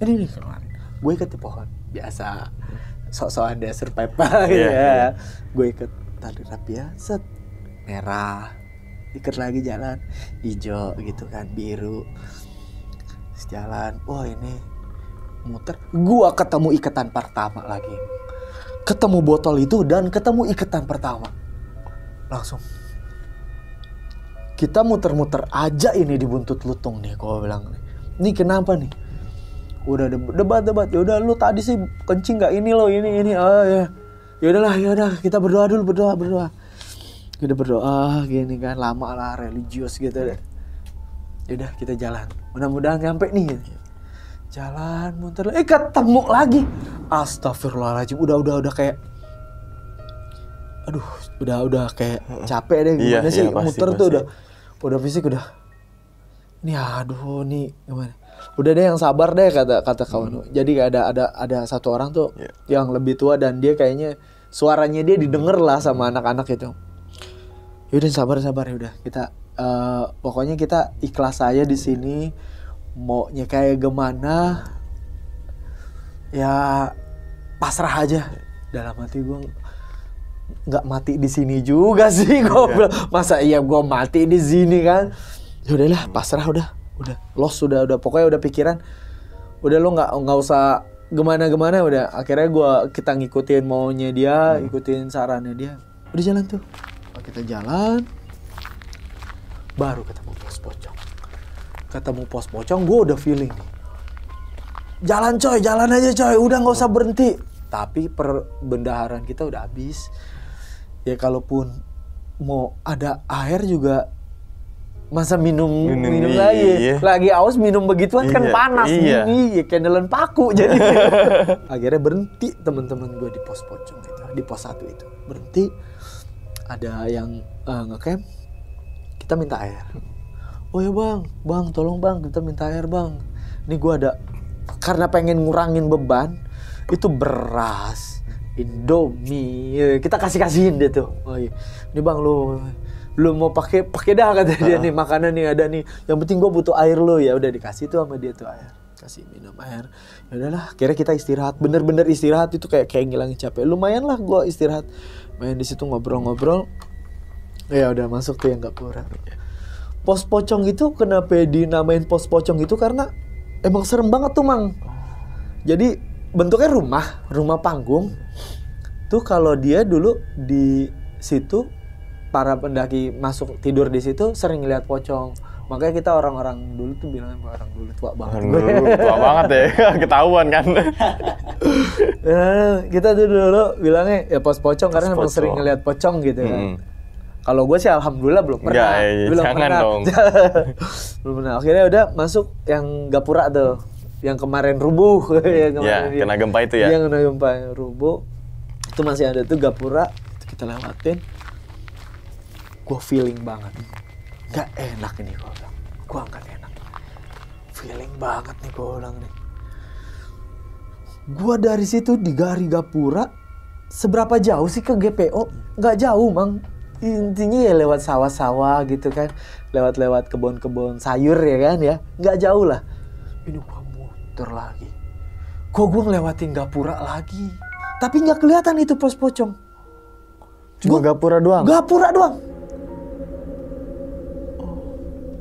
Ini nih keluarin. Gue ikat di pohon. Biasa. Sok-sok ada survive ya. Gue ikat tali rapia, set. Merah. Ikat lagi jalan. Hijau gitu kan, biru. Terus jalan. Wah, ini muter, gua ketemu ikatan pertama lagi, ketemu botol itu dan ketemu ikatan pertama, langsung kita muter-muter aja ini di Buntut Lutung nih. Gua bilang nih kenapa nih, udah debat, ya udah lu tadi sih kencing nggak ini lo ini ya udahlah kita berdoa dulu, kita berdoa gini kan, lama lah, religius gitu deh. Yaudah kita jalan, mudah-mudahan nyampe nih. Jalan muter, ketemu lagi. Astagfirullahaladzim, udah kayak aduh udah kayak capek deh gimana sih muter tuh udah fisik udah. Nih aduh nih gimana? Udah deh yang sabar deh kata kawan. Jadi ada satu orang tuh yang lebih tua dan dia kayaknya suaranya dia didengar lah sama anak-anak itu. Yaudah sabar ya udah kita pokoknya kita ikhlas aja di sini. Maunya kayak gimana ya pasrah aja. Dalam hati gue nggak mati di sini juga sih gue bilang. Masa iya gue mati di sini kan? Ya udahlah pasrah udah lost udah pokoknya udah pikiran udah lo nggak usah gimana udah akhirnya kita ngikutin maunya dia ikutin sarannya dia udah jalan tuh kita jalan baru ketemu pos pocong gue udah feeling nih jalan aja coy udah nggak usah berhenti tapi perbendaharaan kita udah habis ya kalaupun mau ada air juga masa minum lagi aus minum begituan kan panas nih kendelan paku jadi akhirnya berhenti teman-teman gue di pos pocong itu di pos 1 itu berhenti ada yang ngecamp kita minta air oh ya bang tolong bang kita minta air bang ini gue ada karena pengen ngurangin beban itu beras Indomie kita kasihin dia tuh oh iya ini bang lu mau pakai dah kata dia nih makanan nih ada nih yang penting gue butuh air lo ya udah dikasih tuh sama dia tuh air kasih minum air ya udahlah kira kita istirahat bener-bener istirahat itu kayak ngilangin capek lumayan lah gue istirahat main di situ ngobrol ya udah masuk tuh yang gapura pos pocong itu kenapa dinamain pos pocong itu karena emang serem banget tuh mang jadi bentuknya rumah panggung tuh kalau dia dulu di situ para pendaki masuk tidur di situ sering lihat pocong. Makanya kita orang-orang dulu tuh bilang orang dulu tua banget. Tua banget ya, ketahuan kan. Kita tuh dulu bilangnya ya pos pocong karena emang sering ngeliat pocong gitu kan. Kalau gue sih alhamdulillah belum pernah. Jangan dong. Belum pernah. Akhirnya udah masuk yang gapura tuh. Yang kemarin rubuh. Kena gempa itu ya. Yang kena gempa rubuh. Itu masih ada tuh gapura. Itu kita lewatin. Gue feeling banget gak enak ini gue bilang gue gak enak feeling banget nih gue bilang nih gue dari situ di Gapura seberapa jauh sih ke GPO gak jauh mang intinya ya lewat sawah-sawah gitu kan lewat kebun-kebun sayur ya kan ya gak jauh lah ini gue muter lagi kok gue ngelewatin Gapura lagi tapi gak kelihatan itu pos pocong cuma Gapura doang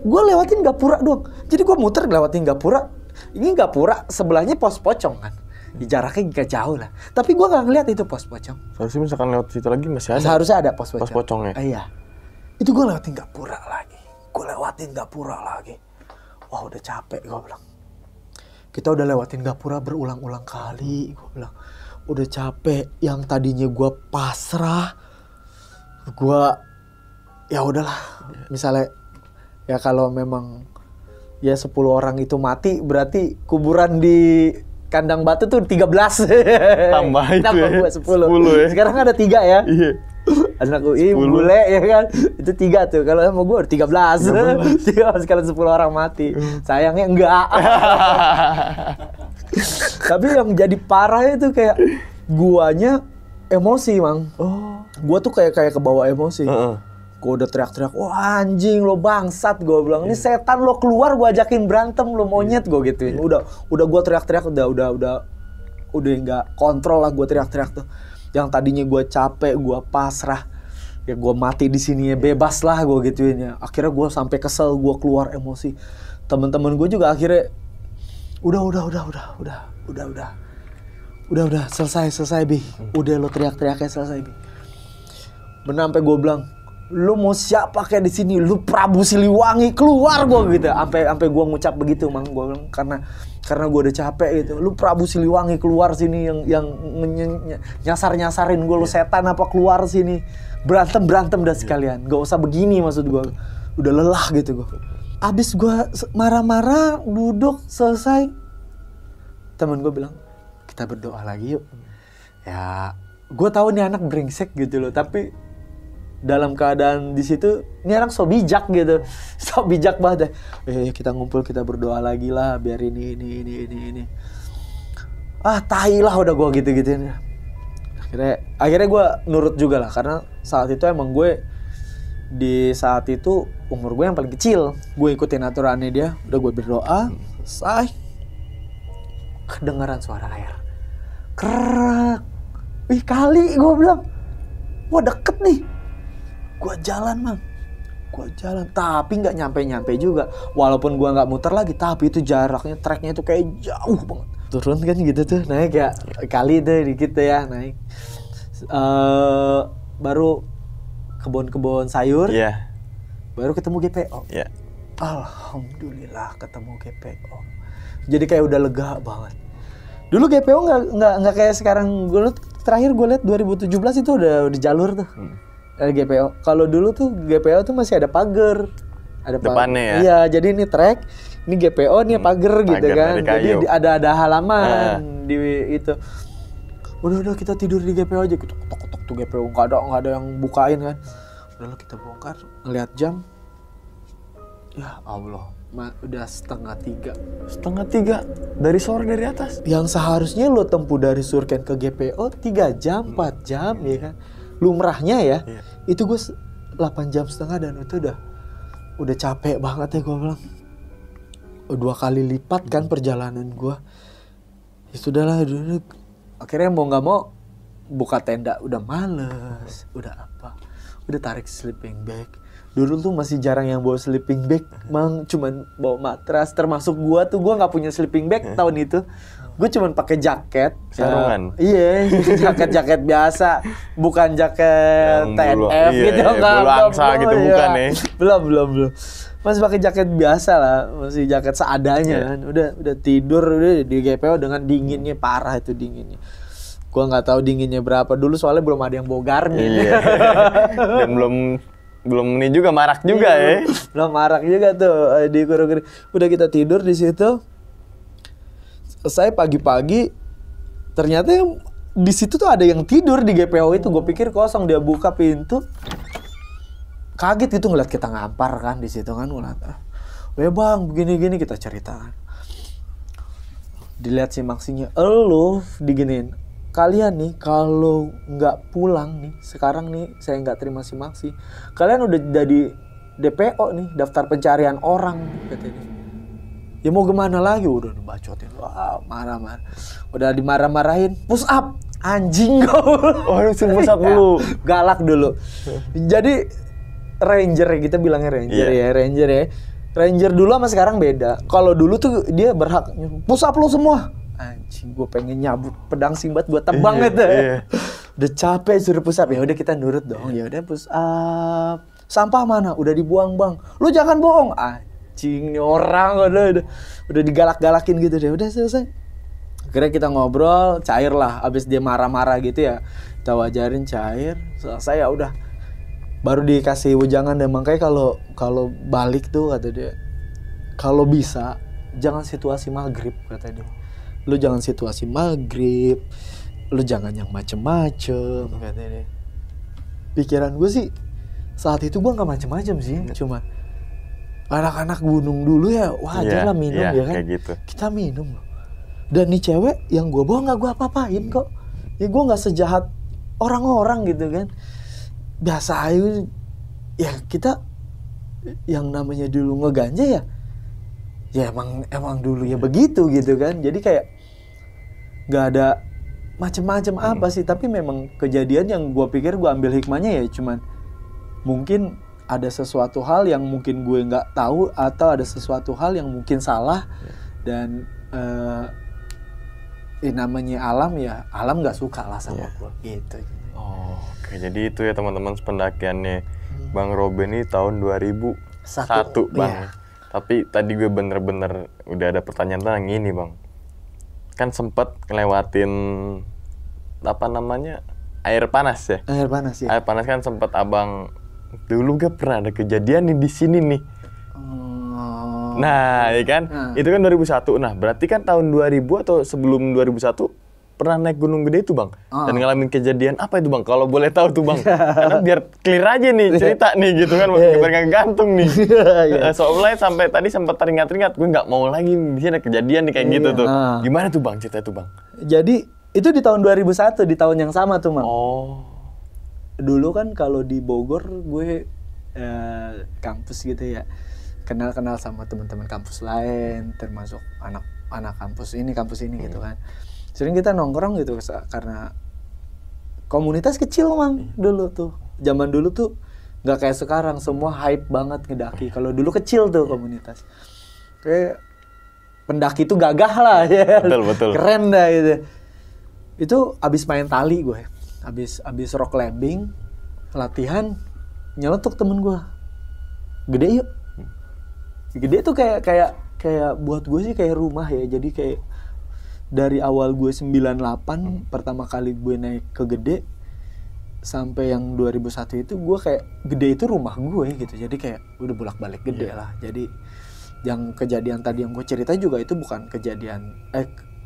gue lewatin Gapura doang. Jadi gue muter lewatin Gapura. Ini Gapura sebelahnya pos pocong kan. Jaraknya gak jauh lah. Tapi gue gak ngeliat itu pos pocong. Seharusnya misalkan lewat situ lagi masih ada. Seharusnya ada pos pocong. Pos pocongnya. Iya. Itu gue lewatin Gapura lagi. Wah udah capek gue bilang. Kita udah lewatin Gapura berulang-ulang kali. Gue bilang udah capek. Yang tadinya gue pasrah. Gue ya udahlah. Misalnya ya kalau memang ya 10 orang itu mati berarti kuburan di kandang batu tuh 13. Tambah itu tambah ya. 10 ya. Sekarang ada 3 ya. Iya. Anak UI bule ya kan. Itu 3 tuh. Kalau sama gue 13. Kalau 10 orang mati. Sayangnya enggak. Tapi yang jadi parah itu kayak guanya emosi, Mang. Gua tuh kayak kebawa emosi. Gue udah teriak-teriak, wah anjing lo bangsat, gue bilang, ini setan lo keluar, gue ajakin berantem lo monyet, gue gituin. Udah gue teriak-teriak, udah nggak kontrol lah gue teriak-teriak tuh. Yang tadinya gue capek, gue pasrah, ya gue mati di sini ya bebas lah gue gituin ya. Akhirnya gue sampai kesel, gue keluar emosi. Temen-temen gue juga akhirnya, udah selesai bi, udah lo teriak-teriaknya selesai bi. Bener sampai gue bilang, lu mau siapa kayak di sini, lu Prabu Siliwangi, keluar gua gitu. Sampai gua ngucap begitu, Mang. Gua bilang karena gua udah capek gitu. Lu Prabu Siliwangi keluar sini yang nyasar-nyasarin gua, lu setan apa keluar sini. Berantem dah sekalian. Gak usah begini maksud gua. Udah lelah gitu gua. Abis gua marah-marah, duduk selesai. Temen gua bilang, "Kita berdoa lagi yuk." Ya gue tahu nih anak brengsek gitu loh, tapi dalam keadaan di situ ini anak so bijak gitu, so bijak banget. Kita ngumpul, kita berdoa lagi lah biar ini. Tai lah udah gue gitu-gituin. Akhirnya gue nurut juga lah, karena saat itu emang gue di saat itu umur gue yang paling kecil. Gue ikutin aturannya dia, udah gue berdoa, selesai. Kedengaran suara air. Kerak. Kali gue bilang, wah deket nih. Gue jalan tapi nggak nyampe juga. Walaupun gue nggak muter lagi, tapi itu jaraknya, treknya itu kayak jauh banget. Turun kan gitu tuh, naik ya kali tuh dikit tuh ya naik. Baru kebun sayur, baru ketemu GPO. Alhamdulillah ketemu GPO. Jadi kayak udah lega banget. Dulu GPO nggak kayak sekarang. Terakhir gue lihat 2017 itu udah jalur tuh. GPO. Kalau dulu tuh GPO tuh masih ada pagar. Ada depannya ya. Iya, jadi ini trek, ini GPO, ini pagar gitu kan. Jadi ada halaman di itu. Udah kita tidur di GPO aja, kita ketok tuh GPO, nggak ada yang bukain kan. Udah kita bongkar, ngeliat jam. Ya Allah, udah 2:30. 2:30 dari sore, dari atas. Yang seharusnya lo tempuh dari Surken ke GPO 3 jam, 4 jam ya kan. Lumrahnya ya. Itu gue 8 jam setengah dan itu udah capek banget ya gue bilang. 2 kali lipat kan perjalanan gue. Ya sudahlah, akhirnya mau nggak mau buka tenda, udah males, udah tarik sleeping bag. Dulu tuh masih jarang yang bawa sleeping bag, mang cuman bawa matras. Termasuk gue nggak punya sleeping bag tahun itu. Gue cuman pakai jaket sarungan. Iya, jaket biasa, bukan jaket TNF gitu kan. Bulu angsa gitu bukan ya. Belum. Masih pakai jaket biasa lah, masih jaket seadanya kan. Udah tidur udah di GPO dengan dinginnya parah itu dinginnya. Gua nggak tahu dinginnya berapa dulu soalnya belum ada yang bawa Garmin. Dan belum ini juga marak juga ya. Belum marak juga tuh di Kurugiri. Udah kita tidur di situ. Saya pagi-pagi ternyata di situ tuh ada yang tidur di GPO itu. Gue pikir kosong, dia buka pintu. Kaget gitu ngeliat kita ngampar kan di situ kan, ngeliat. Bang, begini-gini kita ceritakan. Dilihat simak-sinya, diginiin. Kalian nih kalau nggak pulang nih, sekarang nih saya nggak terima simaksi. Kalian udah jadi DPO nih, daftar pencarian orang katanya. Ya mau gimana lagi, udah dibacotin, wah marah-marah. Udah dimarah-marahin, push up, anjing kau. Push up dulu. Galak dulu. Jadi ranger ya, kita bilangnya ranger ya, ranger ya. Ranger dulu sama sekarang beda. Kalau dulu tuh dia berhak, push up lo semua. Anjing, gue pengen nyabut pedang Simbat buat tebang gitu. Udah capek suruh push up, ya udah kita nurut dong. Ya udah push up. Sampah mana? Udah dibuang bang. Lu jangan bohong. Anjing, orang udah digalak-galakin gitu deh. Udah selesai. Akhirnya kita ngobrol, cair lah. Abis dia marah-marah gitu ya, kita wajarin cair. Selesai ya udah. Baru dikasih wejangan deh. Makanya kalau balik tuh kata dia, kalau bisa jangan situasi maghrib kata dia. Lu jangan situasi maghrib, lu jangan yang macem-macem kata dia. Pikiran gue sih saat itu gue nggak macem-macem sih, cuma anak-anak gunung dulu ya, wajar lah minum ya kan. Gitu. Kita minum loh. Dan nih cewek yang gue bawa nggak gue apa-apain kok. Ya gue nggak sejahat orang-orang gitu kan. Biasa aja. Ya kita yang namanya dulu ngeganja ya. Ya emang dulu ya begitu gitu kan. Jadi kayak nggak ada macem-macem apa sih. Tapi memang kejadian yang gue pikir gue ambil hikmahnya ya cuman mungkin ada sesuatu hal yang mungkin gue nggak tahu atau ada sesuatu hal yang mungkin salah dan namanya alam ya alam nggak suka lah sama gue gitu. Oke, jadi itu ya teman-teman pendakiannya Bang Robin ini tahun 2001 Bang. Tapi tadi gue bener-bener udah ada pertanyaan tentang ini Bang. Kan sempet ngelewatin apa namanya air panas ya? Air panas ya. Air panas kan sempet abang dulu gak pernah ada kejadian nih di sini nih. Nah, ya kan? Itu kan 2001. Nah, berarti kan tahun 2000 atau sebelum 2001 pernah naik Gunung Gede itu Bang, dan ngalamin kejadian apa itu Bang? Kalau boleh tahu tuh Bang, karena biar clear aja nih cerita nih gitu kan, biar nggak gantung nih. Soalnya sampai tadi sempat teringat-ingat, gue nggak mau lagi di sini ada kejadian nih kayak gitu tuh. Gimana tuh Bang cerita itu Bang? Jadi itu di tahun 2001, di tahun yang sama tuh Mang. Oh. Dulu kan kalau di Bogor gue kampus gitu ya, kenal sama teman-teman kampus lain, termasuk anak kampus ini gitu kan. Sering kita nongkrong gitu karena komunitas kecil Mang dulu tuh. Zaman dulu tuh nggak kayak sekarang semua hype banget ngedaki. Kalau dulu kecil tuh komunitas. Kayak pendaki tuh gagah lah ya. Betul. Keren dah gitu. Itu abis main tali gue. Abis rock climbing, latihan, nyeletuk temen gue. Gede yuk. Gede tuh kayak buat gue sih kayak rumah ya. Jadi kayak dari awal gue 98 pertama kali gue naik ke Gede sampai yang 2001 itu gue kayak Gede itu rumah gue gitu. Jadi kayak udah bolak-balik Gede lah. Jadi yang kejadian tadi yang gue cerita juga itu bukan kejadian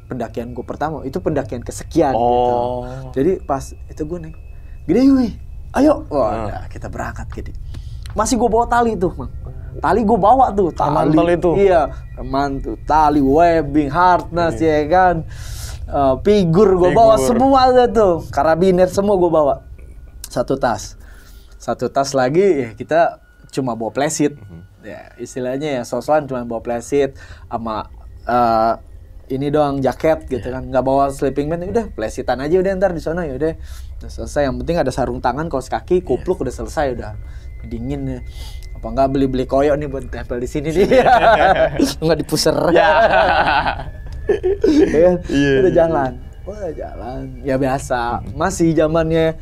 pendakian gue pertama, itu pendakian kesekian gitu. Jadi pas itu gue naik Gede yuk, ayo, wah kita berangkat Gede. Masih gue bawa tali tuh Mang. Tali gue bawa tuh, mantel itu. Iya, mantel, tali, webbing, harness ya kan. Figur gue bawa semua tuh. Karabiner semua gue bawa. Satu tas lagi ya kita cuma bawa playseat. Ya, istilahnya ya soslan cuma bawa playseat sama ini doang jaket gitu kan. Nggak bawa sleeping bag, udah playseatan aja udah ntar di sana ya udah selesai. Yang penting ada sarung tangan, kaos kaki, kupluk udah selesai udah. Dingin ya. Apa enggak beli koyo nih buat tempel di sini nih. Enggak dipuser. Udah jalan. Ya biasa. Masih zamannya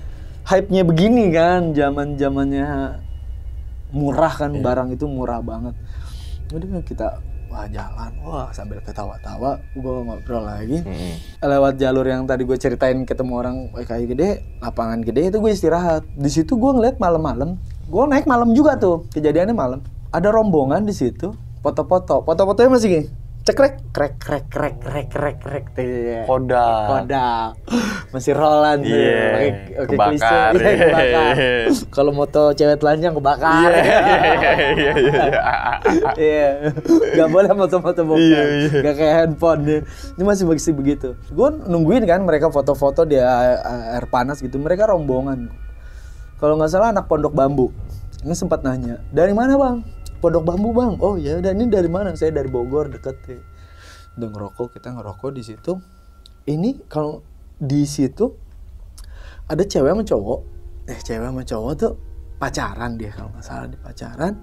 hype-nya begini kan, zaman-zamannya murah kan, barang itu murah banget. Udah kita jalan, sambil ketawa-tawa, gue ngobrol lagi. Lewat jalur yang tadi gue ceritain ketemu orang kayak Gede, lapangan Gede itu gue istirahat. Di situ gue ngeliat malam-malam, gue naik malam juga tuh, kejadiannya malam. Ada rombongan di situ, foto-fotonya masih gini. Cekrek, krek. Kodak. Masih Roland tuh. Kebakar. Kebakar. Kalau moto cewek telanjang kebakar. Iya. Gak boleh moto-moto bokar. Gak kayak handphone deh. Ini masih begitu. Gue nungguin kan mereka foto-foto di air panas gitu. Mereka rombongan. Kalau nggak salah anak Pondok Bambu. Ini sempat nanya, dari mana Bang? Pondok Bambu Bang. Oh ya udah, ini dari mana? Saya dari Bogor, deket ya. Udah kita ngerokok di situ. Ini kalau di situ ada cewek sama cowok. Cewek sama cowok tuh pacaran dia kalau nggak salah, di pacaran.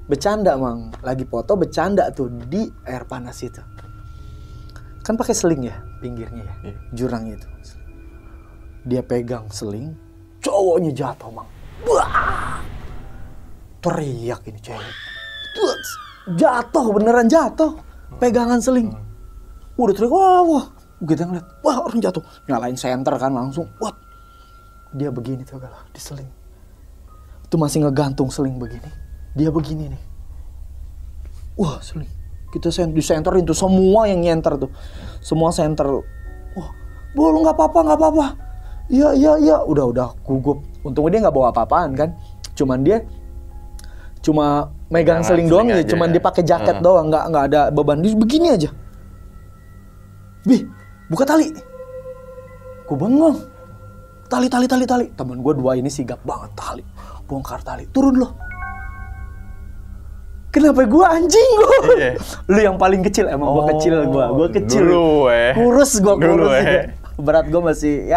Bercanda Mang, lagi foto bercanda tuh di air panas itu. Kan pakai seling ya pinggirnya ya, jurang itu. Dia pegang seling, cowoknya jatuh Mang. Wah! Teriak ini cewek. Jatuh, beneran jatuh. Pegangan seling. Udah teriak, wah. Kita ngeliat, wah orang jatuh. Nyalain senter kan langsung. Wah. Dia begini tuh galah, di seling. Itu masih ngegantung seling begini. Dia begini nih. Wah seling. Kita disenterin tuh semua yang nyenter tuh. Semua senter. Wah, lu nggak apa-apa. Iya. Udah gugup. Untungnya dia nggak bawa apa-apaan kan. Cuma megang seling doang ya, cuman dia pakai jaket doang, nggak ada beban. Dia begini aja. Bih, buka tali. Gue bengong. Tali. Temen gue dua ini sigap banget tali. Bongkar tali, turun lo. Kenapa gue anjing gue? Lu yang paling kecil, emang gue kecil. Kurus gue. Berat gue masih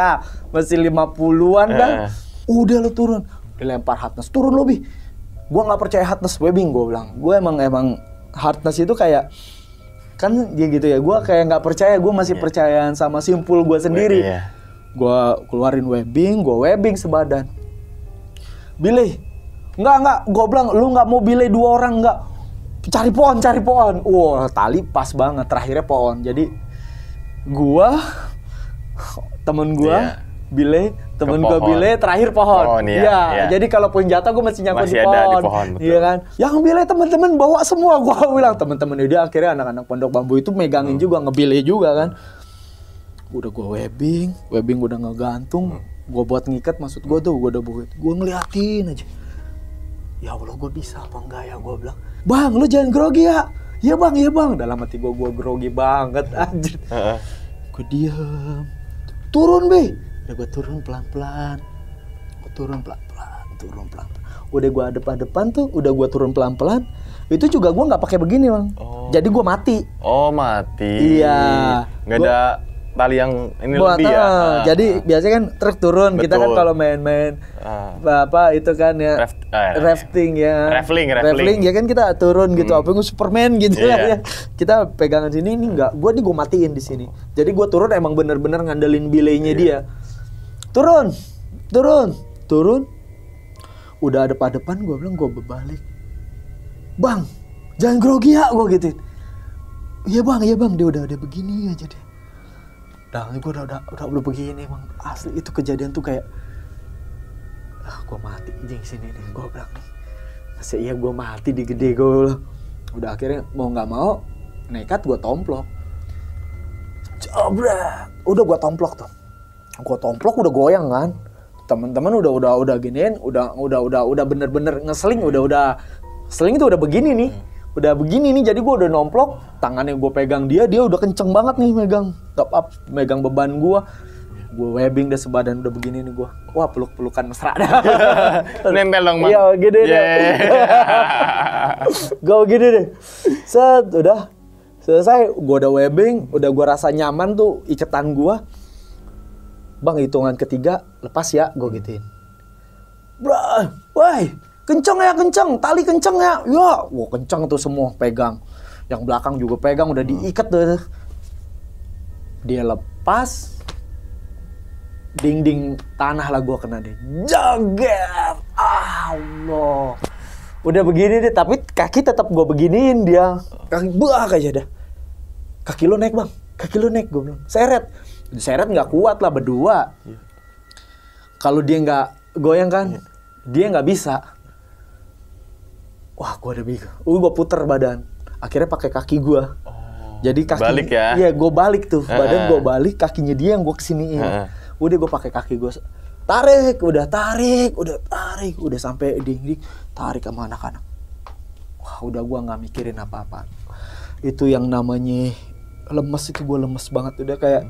50-an dah. Udah lo turun. Dilempar harness, turun lo Bih. Gue nggak percaya harness webbing, gue bilang. Gue emang harness itu kayak kan dia gitu ya. Gue kayak nggak percaya, gue masih percayaan sama simpul gue sendiri. Gue keluarin webbing, gue webbing sebadan. Bilih, nggak. Gue bilang lu nggak mau bilih 2 orang nggak? Cari pohon. Wah tali pas banget. Terakhirnya pohon. Jadi gue, temen gue. Bileh, temen gue bileh, terakhir pohon. Iya. Jadi kalaupun jatuh gue masih nyangkut di pohon. Iya kan? Yang bileh temen-temen bawa semua, gue bilang temen-temen dia akhirnya anak-anak Pondok Bambu itu megangin juga, ngebileh juga kan. Udah gue webbing udah ngegantung. Gue buat ngikat, maksud gue tuh gue udah buat. Gue ngeliatin aja. Ya Allah, gue bisa apa enggak ya, gue bilang. Bang, lu jangan grogi ya. Iya bang. Dalam hati gue grogi banget anjir. Gue diam. Turun be. Udah gue turun pelan-pelan. Udah gue adep-adepan tuh, udah gue turun pelan-pelan. Itu juga gue nggak pakai begini bang. Jadi gue mati. Oh mati. Iya. Nggak ada tali yang ini lebih ya. Jadi biasanya kan truk turun. Betul. Kita kan kalau main-main apa itu kan ya rafting ya. Raffling ya kan kita turun gitu. Apa Superman gitu ya. Kita pegangan sini ini enggak. Gue matiin di sini. Jadi gue turun emang bener-bener ngandelin belaynya dia. Turun. Udah depan gue bilang, gue berbalik. Bang, jangan grogi ya, gue gituin. Iya bang, dia udah begini aja deh. Gue udah begini bang. Asli itu kejadian tuh kayak, gue mati jeng sini nih, gue bilang nih. Masa iya gue mati di gede gue bilang. Udah akhirnya mau nggak mau nekat gue tomplok. Jabrak, udah gue tomplok tuh. Gue tomplok udah goyang kan. Teman-teman udah giniin, udah bener-bener ngeseling, udah seling itu udah begini nih. Udah begini nih, jadi gue udah nomplok, tangannya gue pegang dia udah kenceng banget nih megang top up, megang beban gue webbing deh sebadan udah begini nih gue. Wah peluk-pelukan mesra dah. Nempel dong bang. Iya gede deh. Gue gini deh. Set, udah selesai, gue udah webbing, udah gue rasa nyaman tuh iketan gue. Bang hitungan ketiga lepas ya, gue gituin. Bro, woi. Kenceng, tali kenceng ya. Ya, wah kenceng tuh semua pegang. Yang belakang juga pegang, udah diikat tuh. Dia lepas. Dinding tanah lah gua kena deh. Joget. Allah. Udah begini deh, tapi kaki tetap gua beginiin dia. Kaki buak aja dah. Kaki lu naik bang, gua bilang. Seret nggak kuat lah berdua. Kalau dia nggak goyang kan, dia nggak bisa. Wah, gue udah bingung. Gue puter badan. Akhirnya pakai kaki gue. Jadi kaki. Balik ya? Iya, gue balik tuh. Badan gue balik, kakinya dia yang gue kesiniin. Udah gue pakai kaki gue. Tarik, udah sampai dinding. Tarik sama anak-anak. Wah, udah gue nggak mikirin apa-apa. Itu yang namanya lemes, itu gue lemes banget. Udah kayak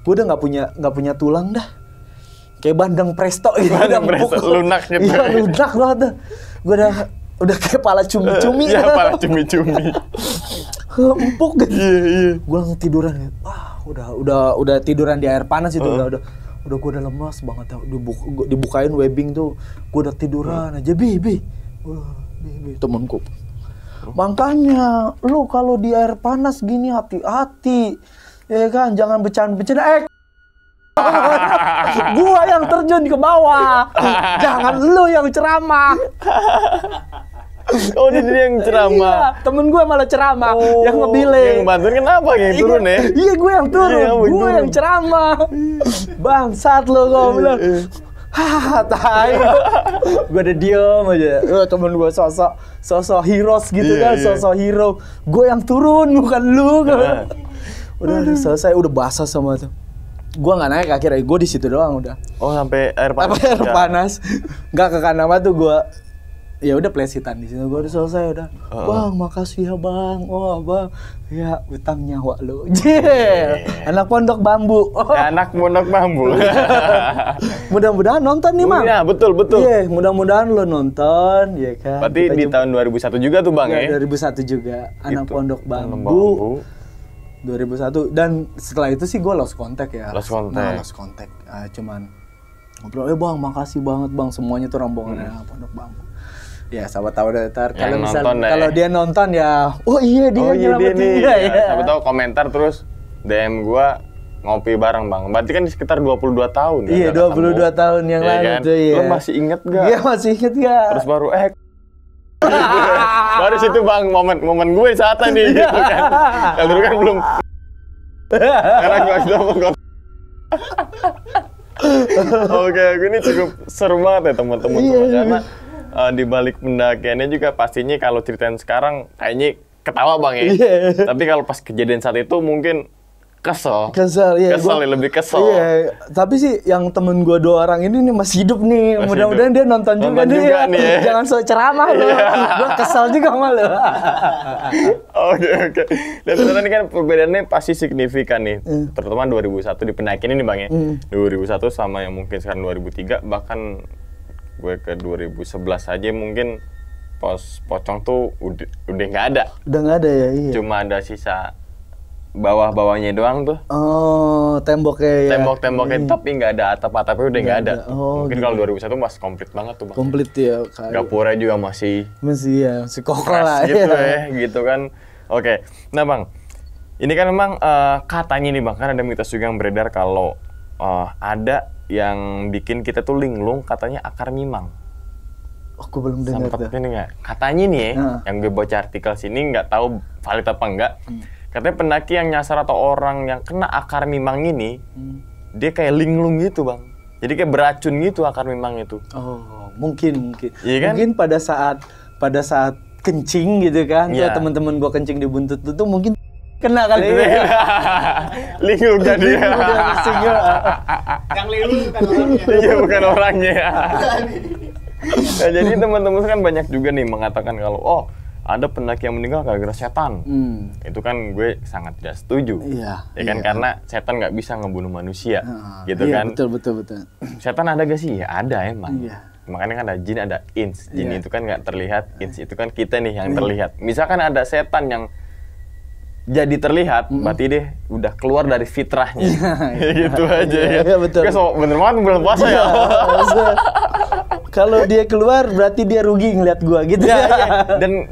gue udah nggak punya tulang dah. Kayak bandeng presto gitu. Bandeng presto, lunak gitu. Iya, lunak banget dah. Gue udah kayak pala cumi-cumi. Iya, pala cumi-cumi. Empuk gitu. Iya. Gue langsung tiduran gitu. Udah tiduran di air panas itu. Udah gue udah lemas banget. Dibukain webbing tuh. Gue udah tiduran aja. Bi. Temenku. Makanya lu kalau di air panas gini hati-hati. Ya kan, jangan bercanda. Gua yang terjun ke bawah. Jangan lu yang ceramah. Oh, dia yang ceramah. Iya, temen gue malah ceramah, yang ngebileng. Yang bantuin kenapa yang turun ya? Iya, gue yang turun. Gue yang ceramah. Bangsat lo, gue bilang. Tai. Gue udah diem aja. Temen gue sosok heroes gitu kan, sosok hero. Gue yang turun, bukan lu. Udah selesai, udah basah sama tuh. Gue nggak naik akhirnya, gue di situ doang udah. Oh, sampai air panas. Sampai air panas. Nggak ke Kanama tuh gue. Ya udah plesitan di sini, gue udah selesai udah. Bang, makasih ya bang. Oh bang, ya utang nyawa lo. Anak pondok bambu. Anak pondok bambu. Mudah-mudahan nonton nih mang. Iya betul. Iya, mudah-mudahan lo nonton, ya kan. Berarti di tahun 2001 juga tuh bang ya? 2001 juga, anak pondok bambu. 2001 dan setelah itu sih gue lost contact ya. Lost contact. Cuman ngobrol, bang, makasih banget bang, semuanya tuh rombongan anak pondok bambu. Ya, sahabat tahu datar. Kalau misalnya kalau dia nonton ya, oh iya dia nih. Ya. Sahabat tahu komentar terus DM gua ngopi bareng bang. Berarti kan sekitar 22 tahun. Iya, 22 tahun yang lalu kan? Tuh ya. Lo masih inget gak? Iya masih inget gak? Terus baru baru situ bang momen gue saat nih gitu kan. Kalau dulu kan belum. Karena gue sudah Oke, ini cukup seru banget ya teman-teman. Karena di balik pendakiannya juga pastinya kalau ceritain sekarang kayaknya ketawa bang ya. Tapi kalau pas kejadian saat itu mungkin Kesel, iya. lebih kesel. Iya, tapi sih yang temen gue 2 orang ini nih masih hidup nih. Mudah-mudahan dia nonton juga nih. Ya. Jangan sok ceramah lo. Gue kesel juga sama lo. Oke. Dan ternyata ini kan perbedaannya pasti signifikan nih. Terutama 2001 di penaikin ini Bang ya. 2001 sama yang mungkin sekarang 2003, bahkan gue ke 2011 aja mungkin pos pocong tuh udah nggak ada. Udah nggak ada ya, iya. Cuma ada sisa bawah-bawahnya doang tuh. Oh, temboknya ya. Tembok-temboknya tapi nggak ada atap-atapnya udah nggak ada. Oh, mungkin gitu. kalau 2001 masih komplit banget tuh Bang. Komplit ya. Gapura juga masih kokoh keras lah gitu ya. gitu kan. Oke. Nah Bang, ini kan memang katanya nih Bang, kan ada mitos juga yang beredar kalau ada yang bikin kita tuh linglung, katanya akar mimang. Aku belum dengar tuh. Ini nggak? Katanya nih ya, yang gue baca artikel sini nggak tahu valid apa enggak. Katanya pendaki yang nyasar atau orang yang kena akar mimang ini, dia kayak linglung gitu Bang. Jadi kayak beracun gitu akar mimang itu. Oh, mungkin. Iya kan? Mungkin pada saat kencing gitu kan, Iya. tuh teman-teman gua kencing di buntut itu mungkin kena kali ya. Linglung kan dia. Yang linglung bukan orangnya. Iya, bukan orangnya. Nah, jadi teman-teman kan banyak juga nih mengatakan kalau ada pendaki yang meninggal gara-gara setan. Itu kan gue sangat tidak setuju. Iya. Ya kan, karena setan nggak bisa ngebunuh manusia. Gitu iya, kan. Betul. Setan ada gak sih? Ya ada emang. Iya. Makanya kan ada jin, ada ins. Jin Iya. itu kan nggak terlihat, ins itu kan kita nih yang terlihat. Misalkan ada setan yang jadi terlihat, berarti dia udah keluar dari fitrahnya. Gitu aja ya. Iya, betul. Oke, so, bener banget bulan puasa ya. Kalau dia keluar berarti dia rugi ngeliat gua gitu. Ya. Dan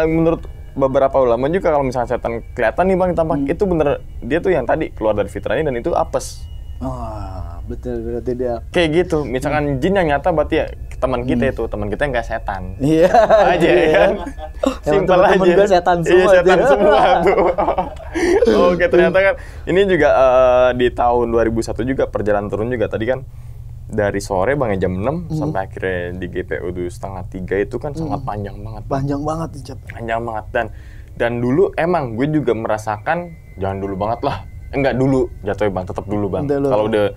menurut beberapa ulama juga kalau misalnya setan kelihatan nih Bang tampak, itu bener dia tuh yang tadi keluar dari fitrahnya dan itu apes. Oh, betul, berarti dia. Kayak gitu. Misalkan jin yang nyata berarti ya teman kita itu, teman kita yang nggak setan. Iya. Aja ya kan. Simpel aja. Temen gua setan semua. Iya, setan semua tuh. Oke, ternyata kan ini juga di tahun 2001 juga perjalanan turun juga tadi kan. Dari sore Bang jam 6 sampai akhirnya di GPU 2:30 itu kan sangat panjang banget. Panjang banget nih, Cap. Panjang banget dan dulu emang gue juga merasakan, jangan dulu banget lah. Enggak dulu jatuhnya Bang, tetap dulu Bang. Kalau udah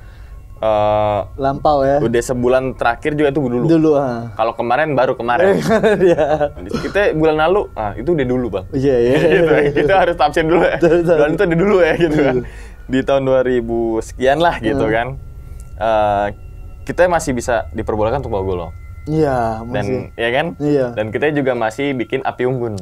lampau ya. udah sebulan terakhir juga itu dulu. Kalau kemarin baru kemarin. Iya. Kita bulan lalu, itu udah dulu Bang. Iya. Gitu, kita harus tafsir dulu ya. Bulan itu udah dulu ya gitu kan. Di tahun 2000 sekian lah gitu kan. Kita masih bisa diperbolehkan untuk bawa golong. Iya, Dan ya kan? Iya. Dan kita juga masih bikin api unggun.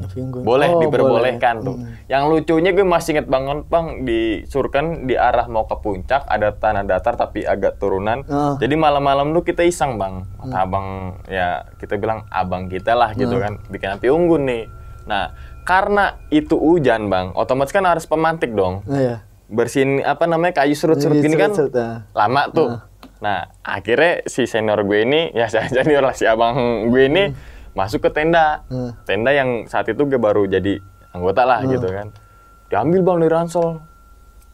Boleh diperbolehkan tuh. Yang lucunya gue masih inget banget Bang, disuruhkan di arah mau ke puncak ada tanah datar tapi agak turunan. Jadi malam-malam tuh kita iseng Bang. Abang ya kita bilang abang kita lah gitu kan, bikin api unggun nih. Nah, karena itu hujan Bang, otomatis kan harus pemantik dong. Iya. Bersihin kayu serut-serut gini kan lama tuh. Nah, akhirnya si senior gue ini, ya senior lah, si abang gue ini masuk ke tenda. Tenda yang saat itu gue baru jadi anggota lah gitu kan. Diambil Bang dari ransel.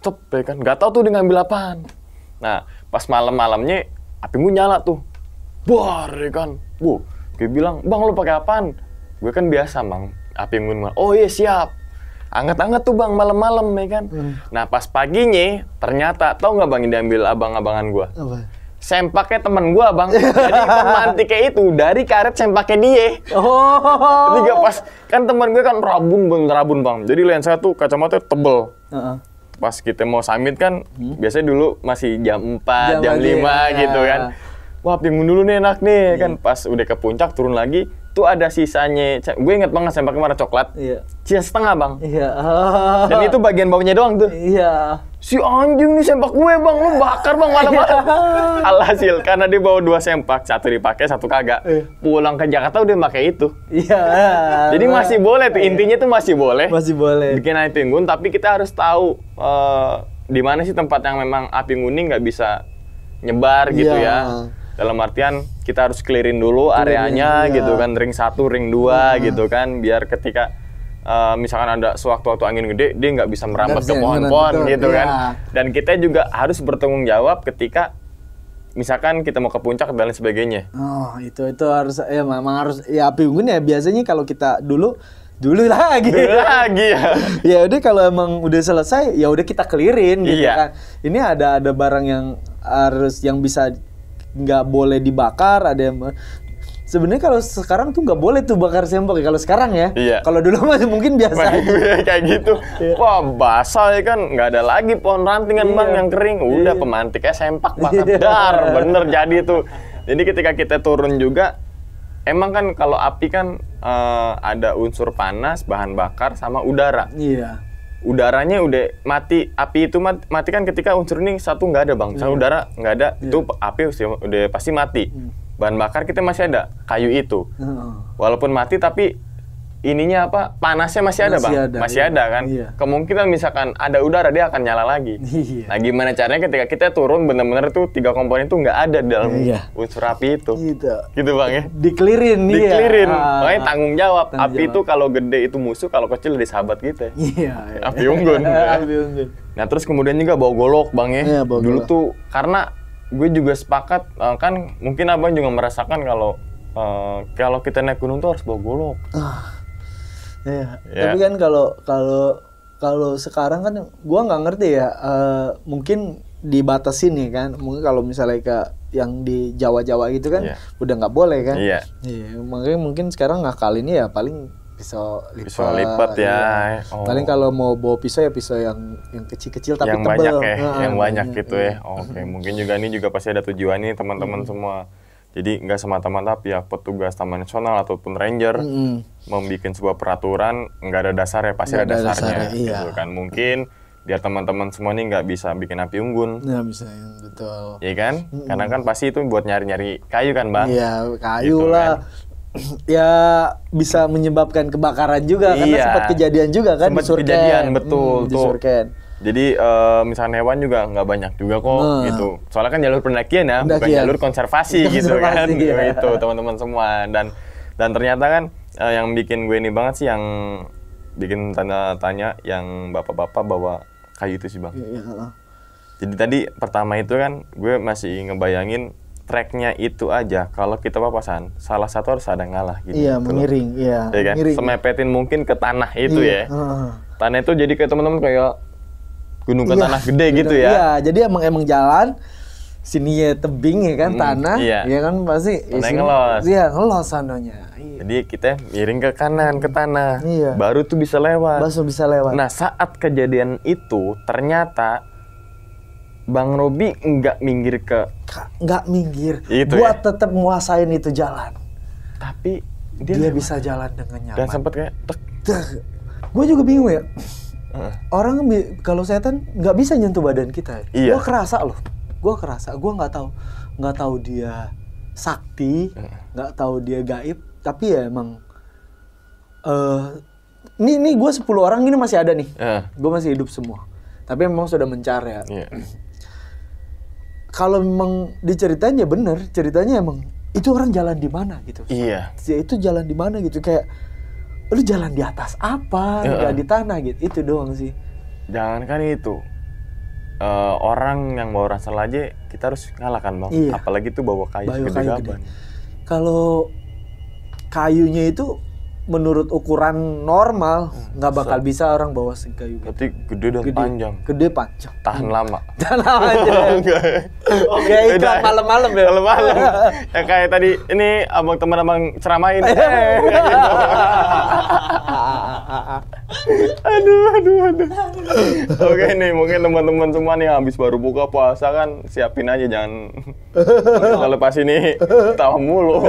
Cep, ya kan. Gak tau tuh dia ngambil apaan. Nah, pas malam-malamnya api gue nyala tuh. Buar, ya kan. Gue bilang, Bang lu pakai apaan? Gue kan biasa Bang, api unggun. Oh iya siap. Anget-anget tuh Bang malam-malam ya kan. Nah pas paginya ternyata tau nggak Bang yang diambil abang-abangan gua? Apa? Sempaknya temen gua Bang. Jadi pemantiknya itu dari karet sempaknya dia. Jadi pas kan temen gue kan rabun Bang. Jadi lensa tuh kacamata tebel. Pas kita mau summit kan biasanya dulu masih jam 4, jam 5 gitu kan. Wah pingun dulu nih enak nih kan. Pas udah ke puncak turun lagi tuh ada sisanya, gue inget banget sempaknya warna coklat. Iya. Sisa setengah Bang. Iya. Dan itu bagian bawahnya doang tuh. Iya. Si anjing nih sempak gue Bang, lu bakar Bang malam-malam. Alhasil karena dia bawa 2 sempak, satu dipakai, satu kagak. Pulang ke Jakarta udah pakai itu. Iya. Jadi masih boleh tuh, intinya tuh masih boleh. Masih boleh. Bikin api unggun, tapi kita harus tahu di mana sih tempat yang memang api unggun nggak bisa nyebar gitu ya. Dalam artian kita harus clearin dulu areanya gitu kan, ring 1, ring 2 gitu kan, biar ketika misalkan ada sewaktu-waktu angin gede dia nggak bisa merambat ke pohon-pohon gitu kan. Dan kita juga harus bertanggung jawab ketika misalkan kita mau ke puncak dan lain sebagainya. Oh itu harus ya memang harus ya api unggun ya biasanya kalau kita dulu dulu lagi. Dulu lagi ya. Ya udah kalau emang udah selesai ya udah kita clearin gitu Iya. kan. Ini ada barang yang yang bisa nggak boleh dibakar, ada yang sebenarnya kalau sekarang tuh nggak boleh tuh bakar sempok ya kalau sekarang ya. Iya. Kalau dulu masih mungkin biasa aja. Kayak gitu. Wah, basah ya kan, nggak ada lagi pohon rantingan Bang Iya. yang kering. Udah Iya. pemantiknya sempak bakar Iya. dar. Bener jadi tuh. Jadi ketika kita turun juga, emang kan kalau api kan ada unsur panas, bahan bakar, sama udara. Iya. Udaranya udah mati, api itu mati kan ketika unsur ini satu nggak ada Bang. Misalnya udara nggak ada, itu api udah pasti mati. Bahan bakar kita masih ada, kayu itu. Walaupun mati tapi ininya apa? Panasnya masih ada, Masih Bang. ada, Masih iya. ada kan? Iya. Kemungkinan misalkan ada udara dia akan nyala lagi. Iya. Nah, gimana caranya ketika kita turun benar-benar tuh 3 komponen itu nggak ada di dalam Iya. unsur api itu. Gitu. Gitu, Bang ya. Dikelirin nih. Dikelirin. Makanya tanggung jawab. Tanggung Api jawab. itu kalau gede itu musuh, kalau kecil jadi sahabat kita. Iya. Api unggun. Api unggun. Nah, terus kemudian juga bawa golok, Bang ya. Iya, bawa Dulu golok. tuh karena gue juga sepakat kan mungkin Abang juga merasakan kalau kita naik gunung tuh harus bawa golok. Iya. Ya. Tapi kan kalau sekarang kan gua nggak ngerti ya, mungkin dibatasin nih kan. Mungkin kalau misalnya ke yang di Jawa-Jawa gitu kan Iya. udah nggak boleh kan. Iya. Iya, makanya mungkin sekarang ngakalinnya ya paling pisau lipat. Pisau lipat ya. Iya. Oh. Paling kalau mau bawa pisau ya pisau yang kecil-kecil tapi yang tebal. banyak ya, yang banyak iya, gitu iya. ya. Oke, mungkin juga ini juga pasti ada tujuannya teman-teman semua. Jadi nggak semata-mata pihak petugas Taman Nasional ataupun ranger membuat sebuah peraturan nggak ada dasarnya, pasti Nggak ada ada dasarnya, dasarnya, iya. gitu kan. Mungkin biar teman-teman semua ini nggak bisa bikin api unggun, Nah, bisa betul. ya kan? Karena kan pasti itu buat nyari-nyari kayu kan, Bang? Iya, kayu Gitu lah. Ya bisa menyebabkan kebakaran juga karena Iya. sempat kejadian juga kan Sempat di Surken. kejadian, betul, di tuh. Surken. Jadi misalnya hewan juga nggak banyak juga kok Nah. gitu. Soalnya kan jalur pendakian ya, bukan Pendakian. jalur konservasi gitu kan. Konservasi, iya. Itu teman-teman semua dan ternyata kan yang bikin gue ini banget sih yang bikin tanya-tanya yang bapak-bapak bawa kayu itu sih, Bang. Iya, heeh. Jadi tadi pertama itu kan gue masih ngebayangin treknya itu aja kalau kita papasan salah satu harus ada ngalah gitu. Iya, gitu loh. mengiring, iya. Ya kan? Mengiring. Semepetin mungkin ke tanah itu Iya, ya. heeh. Tanah itu jadi kayak teman-teman kayak gunung ke Iya, tanah gede gitu ya. Iya, jadi emang jalan sini ya tebing ya kan tanah, iya. ya kan pasti Tanahnya sini- ngelos. Iya, ngelos sanonya. Iya. Jadi kita miring ke kanan ke tanah. Iya. Baru tuh bisa lewat. Baso bisa lewat. Nah, saat kejadian itu ternyata Bang Robi nggak minggir ke Nggak minggir, Itu buat ya? tetap nguasain itu jalan. tapi Dia lewat. bisa jalan dengan nyaman. Dan sempat kayak tek. Gue juga bingung ya. Heeh. Orang kalau setan nggak bisa nyentuh badan kita. Iya. Gue kerasa loh. Gue kerasa. Gue nggak tahu dia sakti, nggak tahu dia gaib. Tapi ya emang. Ini gue 10 orang ini masih ada nih. Gue masih hidup semua. Tapi memang sudah mencar ya. Iya. Kalau memang diceritain ya bener. Ceritanya emang itu orang jalan di mana gitu. Iya. Ya itu jalan di mana gitu kayak. Lu jalan di atas apa? Nggak di tanah gitu. Itu doang sih. Jangankan itu. Orang yang bawa ransel aja kita harus ngalahkan, Bang. Iya. Apalagi tuh bawa kayu Bawa segede kayu gaban. gede. Kalau kayunya itu menurut ukuran normal nggak bakal bisa orang bawa kayu gitu. Berarti gede dan panjang. Gede panjang. Tahan lama. Jalan aja. Oke, itu Beda. malam-malam ya. Malam-malam. Ya kayak tadi ini abang teman abang ceramain. Aduh. Oke nih, mungkin teman-teman semua nih habis baru buka puasa kan siapin aja jangan kita lepas ini tawa mulu.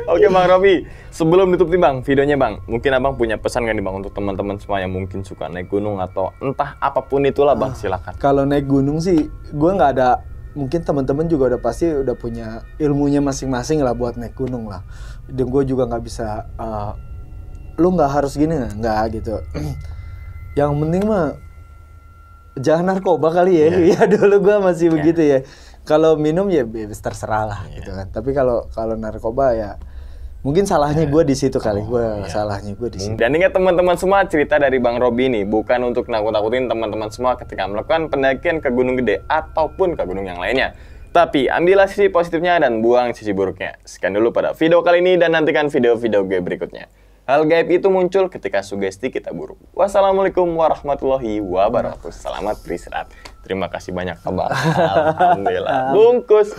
Oke Bang Robi, sebelum ditutup nih Bang, videonya Bang, mungkin Abang punya pesan kan nih Bang untuk teman-teman semua yang mungkin suka naik gunung atau entah apapun itulah Bang, silakan. Kalau naik gunung sih, gue nggak ada. Mungkin teman-teman juga udah pasti udah punya ilmunya masing-masing lah buat naik gunung lah. Dan gue juga nggak bisa. Lu nggak harus gini nggak gitu. Yang penting mah jangan narkoba kali ya. Ya dulu gue masih begitu ya. Kalau minum ya terserah lah gitu kan. Tapi kalau narkoba ya mungkin salahnya gue di situ kali. Salahnya gue di situ. Dan ingat teman-teman semua, cerita dari Bang Robi nih bukan untuk nakut-nakutin teman-teman semua ketika melakukan pendakian ke Gunung Gede ataupun ke gunung yang lainnya. Tapi ambillah sisi positifnya dan buang sisi buruknya. Sekian dulu pada video kali ini dan nantikan video-video gue berikutnya. Hal gaib itu muncul ketika sugesti kita buruk. Wassalamualaikum warahmatullahi wabarakatuh. Selamat beristirahat. Terima kasih banyak, Abang. Alhamdulillah. Bungkus.